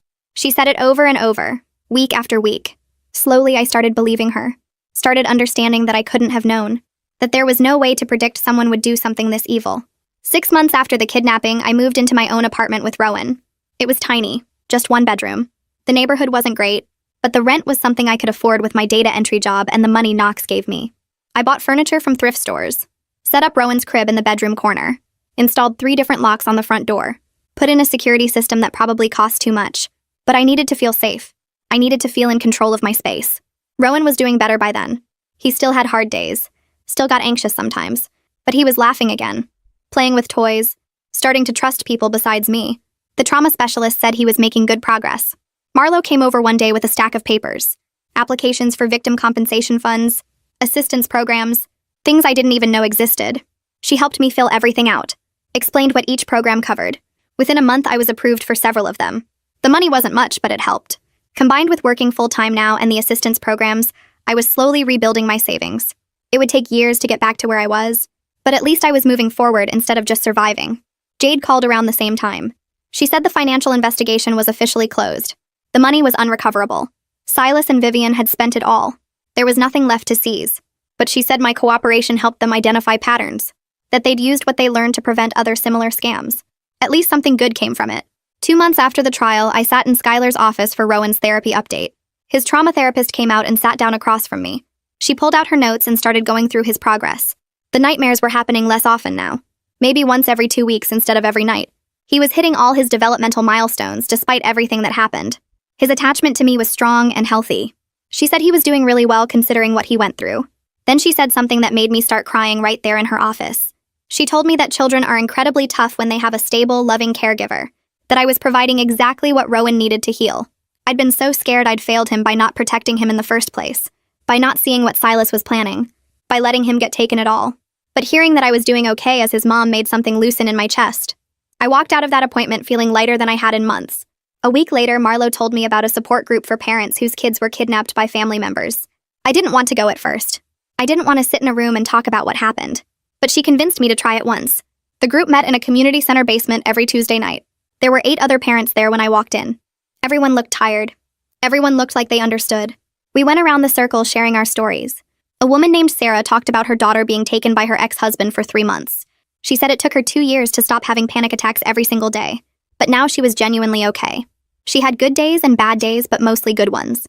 She said it over and over, week after week. Slowly, I started believing her. Started understanding that I couldn't have known. That there was no way to predict someone would do something this evil. 6 months after the kidnapping, I moved into my own apartment with Rowan. It was tiny, just 1 bedroom. The neighborhood wasn't great, but the rent was something I could afford with my data entry job and the money Knox gave me. I bought furniture from thrift stores. Set up Rowan's crib in the bedroom corner. Installed 3 different locks on the front door. Put in a security system that probably cost too much. But I needed to feel safe. I needed to feel in control of my space. Rowan was doing better by then. He still had hard days. Still got anxious sometimes. But he was laughing again. Playing with toys. Starting to trust people besides me. The trauma specialist said he was making good progress. Marlo came over one day with a stack of papers. Applications for victim compensation funds. Assistance programs. Things I didn't even know existed. She helped me fill everything out. Explained what each program covered. Within a month, I was approved for several of them. The money wasn't much, but it helped. Combined with working full-time now and the assistance programs, I was slowly rebuilding my savings. It would take years to get back to where I was, but at least I was moving forward instead of just surviving. Jade called around the same time. She said the financial investigation was officially closed. The money was unrecoverable. Silas and Vivian had spent it all. There was nothing left to seize. But she said my cooperation helped them identify patterns. That they'd used what they learned to prevent other similar scams. At least something good came from it. 2 months after the trial, I sat in Skylar's office for Rowan's therapy update. His trauma therapist came out and sat down across from me. She pulled out her notes and started going through his progress. The nightmares were happening less often now. Maybe once every 2 weeks instead of every night. He was hitting all his developmental milestones despite everything that happened. His attachment to me was strong and healthy. She said he was doing really well considering what he went through. Then she said something that made me start crying right there in her office. She told me that children are incredibly tough when they have a stable, loving caregiver. That I was providing exactly what Rowan needed to heal. I'd been so scared I'd failed him by not protecting him in the first place. By not seeing what Silas was planning. By letting him get taken at all. But hearing that I was doing okay as his mom made something loosen in my chest. I walked out of that appointment feeling lighter than I had in months. A week later, Marlo told me about a support group for parents whose kids were kidnapped by family members. I didn't want to go at first. I didn't want to sit in a room and talk about what happened. But she convinced me to try it once. The group met in a community center basement every Tuesday night. There were 8 other parents there when I walked in. Everyone looked tired. Everyone looked like they understood. We went around the circle sharing our stories. A woman named Sarah talked about her daughter being taken by her ex-husband for 3 months. She said it took her 2 years to stop having panic attacks every single day. But now she was genuinely okay. She had good days and bad days, but mostly good ones.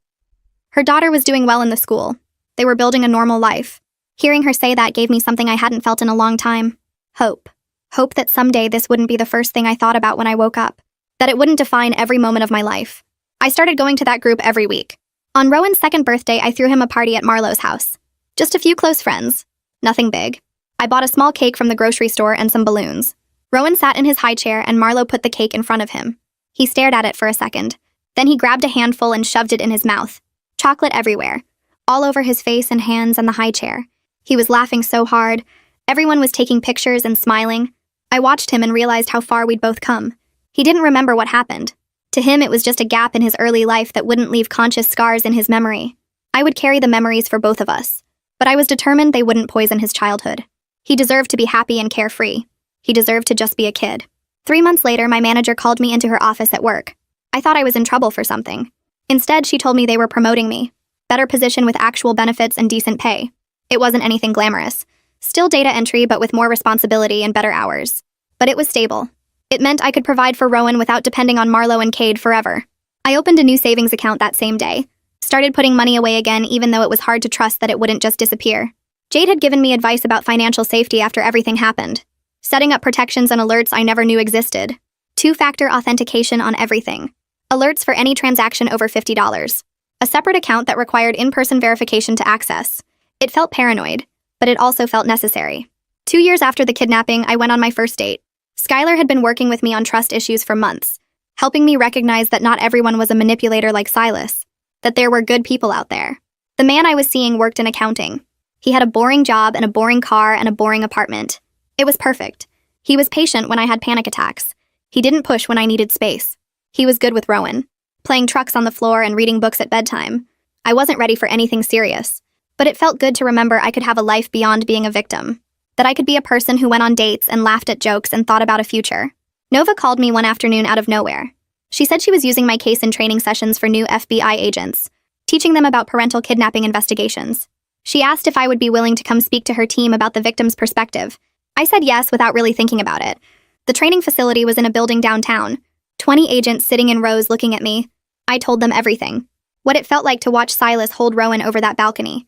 Her daughter was doing well in the school. They were building a normal life. Hearing her say that gave me something I hadn't felt in a long time. Hope. Hope that someday this wouldn't be the first thing I thought about when I woke up. That it wouldn't define every moment of my life. I started going to that group every week. On Rowan's second birthday, I threw him a party at Marlo's house. Just a few close friends. Nothing big. I bought a small cake from the grocery store and some balloons. Rowan sat in his high chair and Marlo put the cake in front of him. He stared at it for a second. Then he grabbed a handful and shoved it in his mouth. Chocolate everywhere. All over his face and hands and the high chair. He was laughing so hard. Everyone was taking pictures and smiling. I watched him and realized how far we'd both come. He didn't remember what happened. To him, it was just a gap in his early life that wouldn't leave conscious scars in his memory. I would carry the memories for both of us. But I was determined they wouldn't poison his childhood. He deserved to be happy and carefree. He deserved to just be a kid. 3 months later, my manager called me into her office at work. I thought I was in trouble for something. Instead, she told me they were promoting me. Better position with actual benefits and decent pay. It wasn't anything glamorous. Still data entry, but with more responsibility and better hours. But it was stable. It meant I could provide for Rowan without depending on Marlo and Cade forever. I opened a new savings account that same day. Started putting money away again, even though it was hard to trust that it wouldn't just disappear. Jade had given me advice about financial safety after everything happened. Setting up protections and alerts I never knew existed. 2-factor authentication on everything. Alerts for any transaction over $50. A separate account that required in-person verification to access. It felt paranoid, but it also felt necessary. 2 years after the kidnapping, I went on my first date. Skylar had been working with me on trust issues for months, helping me recognize that not everyone was a manipulator like Silas, that there were good people out there. The man I was seeing worked in accounting. He had a boring job and a boring car and a boring apartment. It was perfect. He was patient when I had panic attacks. He didn't push when I needed space. He was good with Rowan, playing trucks on the floor and reading books at bedtime. I wasn't ready for anything serious, but it felt good to remember I could have a life beyond being a victim. That I could be a person who went on dates and laughed at jokes and thought about a future. Nova called me one afternoon out of nowhere. She said she was using my case in training sessions for new FBI agents, teaching them about parental kidnapping investigations. She asked if I would be willing to come speak to her team about the victim's perspective. I said yes without really thinking about it. The training facility was in a building downtown. 20 agents sitting in rows looking at me. I told them everything. What it felt like to watch Silas hold Rowan over that balcony.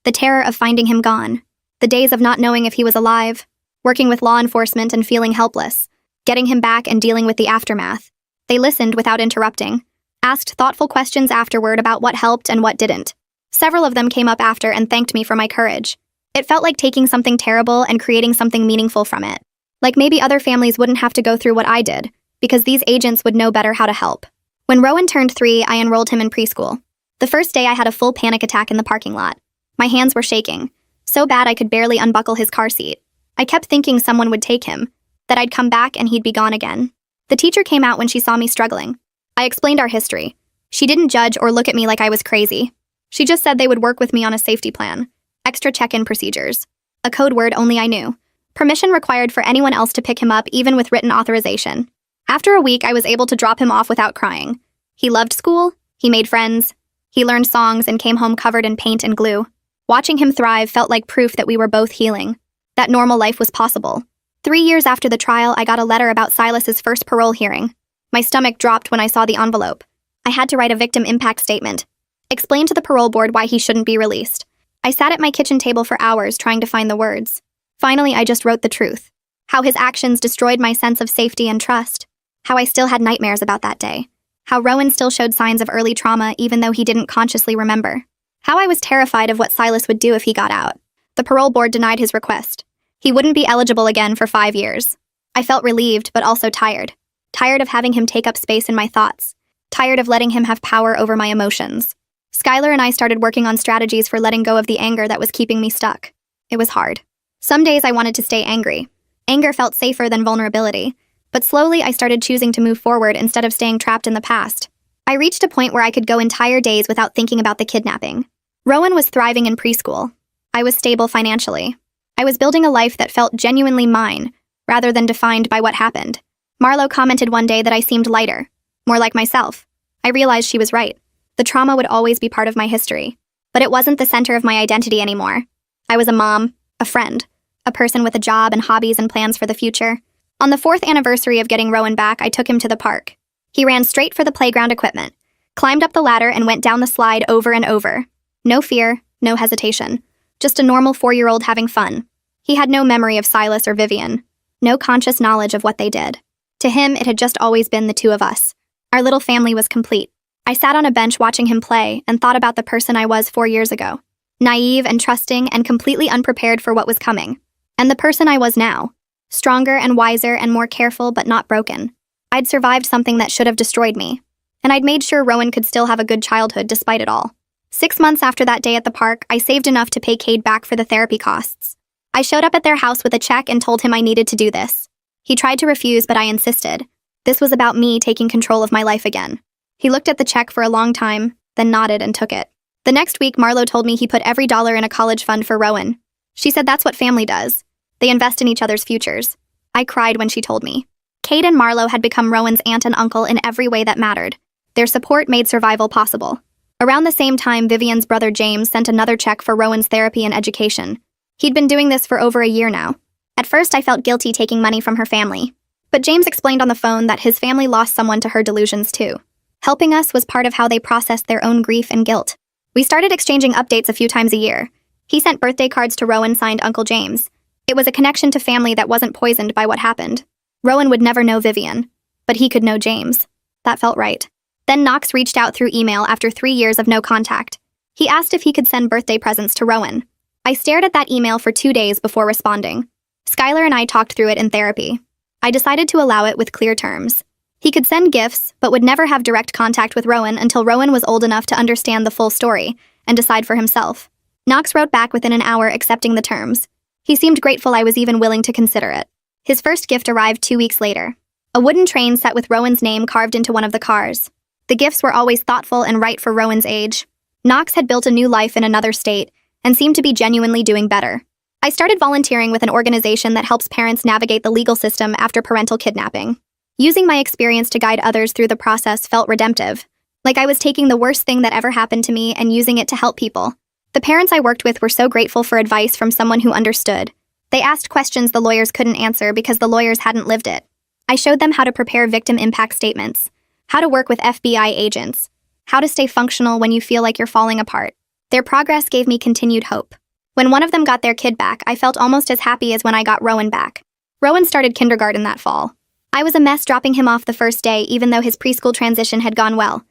The terror of finding him gone. The days of not knowing if he was alive, working with law enforcement and feeling helpless, getting him back and dealing with the aftermath. They listened without interrupting, asked thoughtful questions afterward about what helped and what didn't. Several of them came up after and thanked me for my courage. It felt like taking something terrible and creating something meaningful from it. Like maybe other families wouldn't have to go through what I did, because these agents would know better how to help. When Rowan turned 3, I enrolled him in preschool. The first day I had a full panic attack in the parking lot. My hands were shaking. So bad I could barely unbuckle his car seat. I kept thinking someone would take him, that I'd come back and he'd be gone again. The teacher came out when she saw me struggling. I explained our history. She didn't judge or look at me like I was crazy. She just said they would work with me on a safety plan. Extra check-in procedures. A code word only I knew. Permission required for anyone else to pick him up, even with written authorization. After a week, I was able to drop him off without crying. He loved school. He made friends. He learned songs and came home covered in paint and glue. Watching him thrive felt like proof that we were both healing, that normal life was possible. 3 years after the trial, I got a letter about Silas's first parole hearing. My stomach dropped when I saw the envelope. I had to write a victim impact statement. Explain to the parole board why he shouldn't be released. I sat at my kitchen table for hours trying to find the words. Finally, I just wrote the truth. How his actions destroyed my sense of safety and trust. How I still had nightmares about that day. How Rowan still showed signs of early trauma even though he didn't consciously remember. How I was terrified of what Silas would do if he got out. The parole board denied his request. He wouldn't be eligible again for 5 years. I felt relieved, but also tired. Tired of having him take up space in my thoughts. Tired of letting him have power over my emotions. Skylar and I started working on strategies for letting go of the anger that was keeping me stuck. It was hard. Some days I wanted to stay angry. Anger felt safer than vulnerability. But slowly I started choosing to move forward instead of staying trapped in the past. I reached a point where I could go entire days without thinking about the kidnapping. Rowan was thriving in preschool. I was stable financially. I was building a life that felt genuinely mine, rather than defined by what happened. Marlo commented one day that I seemed lighter, more like myself. I realized she was right. The trauma would always be part of my history. But it wasn't the center of my identity anymore. I was a mom, a friend, a person with a job and hobbies and plans for the future. On the 4th anniversary of getting Rowan back, I took him to the park. He ran straight for the playground equipment. Climbed up the ladder and went down the slide over and over. No fear, no hesitation. Just a normal 4-year-old having fun. He had no memory of Silas or Vivian. No conscious knowledge of what they did. To him, it had just always been the two of us. Our little family was complete. I sat on a bench watching him play and thought about the person I was 4 years ago. Naive and trusting and completely unprepared for what was coming. And the person I was now. Stronger and wiser and more careful but not broken. I'd survived something that should have destroyed me. And I'd made sure Rowan could still have a good childhood despite it all. 6 months after that day at the park, I saved enough to pay Cade back for the therapy costs. I showed up at their house with a check and told him I needed to do this. He tried to refuse, but I insisted. This was about me taking control of my life again. He looked at the check for a long time, then nodded and took it. The next week, Marlo told me he put every dollar in a college fund for Rowan. She said that's what family does. They invest in each other's futures. I cried when she told me. Cade and Marlo had become Rowan's aunt and uncle in every way that mattered. Their support made survival possible. Around the same time, Vivian's brother James sent another check for Rowan's therapy and education. He'd been doing this for over a year now. At first, I felt guilty taking money from her family. But James explained on the phone that his family lost someone to her delusions too. Helping us was part of how they processed their own grief and guilt. We started exchanging updates a few times a year. He sent birthday cards to Rowan signed Uncle James. It was a connection to family that wasn't poisoned by what happened. Rowan would never know Vivian, but he could know James. That felt right. Then Knox reached out through email after 3 years of no contact. He asked if he could send birthday presents to Rowan. I stared at that email for 2 days before responding. Skylar and I talked through it in therapy. I decided to allow it with clear terms. He could send gifts, but would never have direct contact with Rowan until Rowan was old enough to understand the full story and decide for himself. Knox wrote back within an hour accepting the terms. He seemed grateful I was even willing to consider it. His first gift arrived 2 weeks later. A wooden train set with Rowan's name carved into one of the cars. The gifts were always thoughtful and right for Rowan's age. Knox had built a new life in another state and seemed to be genuinely doing better. I started volunteering with an organization that helps parents navigate the legal system after parental kidnapping. Using my experience to guide others through the process felt redemptive. Like I was taking the worst thing that ever happened to me and using it to help people. The parents I worked with were so grateful for advice from someone who understood. They asked questions the lawyers couldn't answer because the lawyers hadn't lived it. I showed them how to prepare victim impact statements, how to work with FBI agents, how to stay functional when you feel like you're falling apart. Their progress gave me continued hope. When one of them got their kid back, I felt almost as happy as when I got Rowan back. Rowan started kindergarten that fall. I was a mess dropping him off the first day, even though his preschool transition had gone well.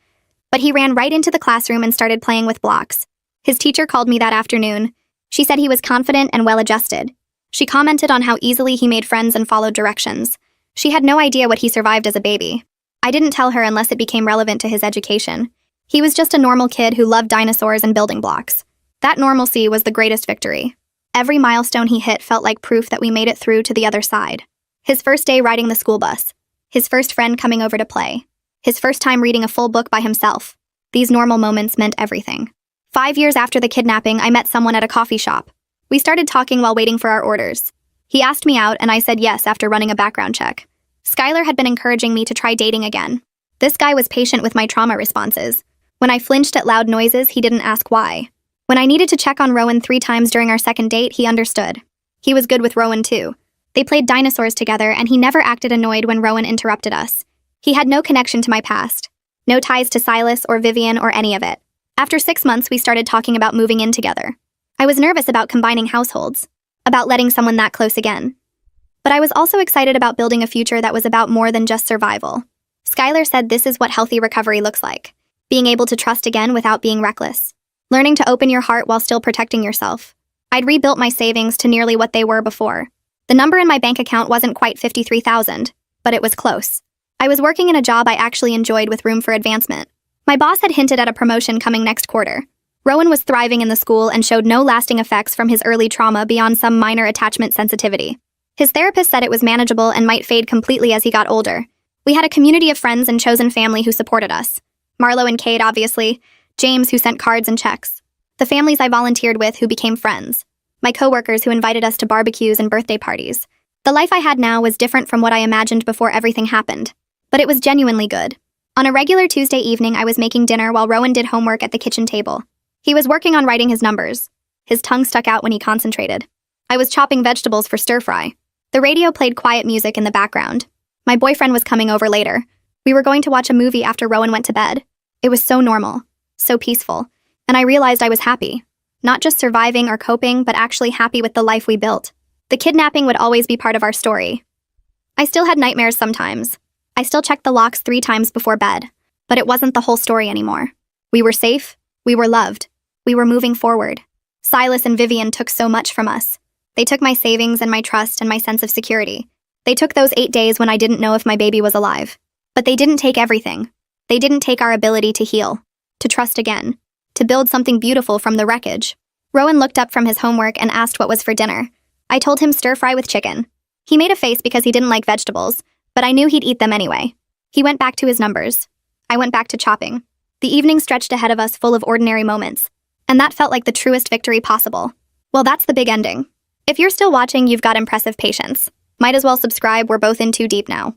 But he ran right into the classroom and started playing with blocks. His teacher called me that afternoon. She said he was confident and well-adjusted. She commented on how easily he made friends and followed directions. She had no idea what he survived as a baby. I didn't tell her unless it became relevant to his education. He was just a normal kid who loved dinosaurs and building blocks. That normalcy was the greatest victory. Every milestone he hit felt like proof that we made it through to the other side. His first day riding the school bus. His first friend coming over to play. His first time reading a full book by himself. These normal moments meant everything. 5 years after the kidnapping, I met someone at a coffee shop. We started talking while waiting for our orders. He asked me out, and I said yes after running a background check. Skylar had been encouraging me to try dating again. This guy was patient with my trauma responses. When I flinched at loud noises, he didn't ask why. When I needed to check on Rowan 3 times during our second date, he understood. He was good with Rowan too. They played dinosaurs together, and he never acted annoyed when Rowan interrupted us. He had no connection to my past. No ties to Silas or Vivian or any of it. After 6 months, we started talking about moving in together. I was nervous about combining households, about letting someone that close again. But I was also excited about building a future that was about more than just survival. Skylar said this is what healthy recovery looks like. Being able to trust again without being reckless. Learning to open your heart while still protecting yourself. I'd rebuilt my savings to nearly what they were before. The number in my bank account wasn't quite $53,000, but it was close. I was working in a job I actually enjoyed with room for advancement. My boss had hinted at a promotion coming next quarter. Rowan was thriving in the school and showed no lasting effects from his early trauma beyond some minor attachment sensitivity. His therapist said it was manageable and might fade completely as he got older. We had a community of friends and chosen family who supported us. Marlo and Cade, obviously. James, who sent cards and checks. The families I volunteered with who became friends. My coworkers who invited us to barbecues and birthday parties. The life I had now was different from what I imagined before everything happened. But it was genuinely good. On a regular Tuesday evening, I was making dinner while Rowan did homework at the kitchen table. He was working on writing his numbers. His tongue stuck out when he concentrated. I was chopping vegetables for stir-fry. The radio played quiet music in the background. My boyfriend was coming over later. We were going to watch a movie after Rowan went to bed. It was so normal, so peaceful, and I realized I was happy. Not just surviving or coping, but actually happy with the life we built. The kidnapping would always be part of our story. I still had nightmares sometimes. I still checked the locks 3 times before bed, but it wasn't the whole story anymore. We were safe, we were loved, we were moving forward. Silas and Vivian took so much from us. They took my savings and my trust and my sense of security. They took those 8 days when I didn't know if my baby was alive. But they didn't take everything. They didn't take our ability to heal, to trust again, to build something beautiful from the wreckage. Rowan looked up from his homework and asked what was for dinner. I told him stir-fry with chicken. He made a face because he didn't like vegetables, but I knew he'd eat them anyway. He went back to his numbers. I went back to chopping. The evening stretched ahead of us full of ordinary moments, and that felt like the truest victory possible. Well, that's the big ending. If you're still watching, you've got impressive patience. Might as well subscribe, we're both in too deep now.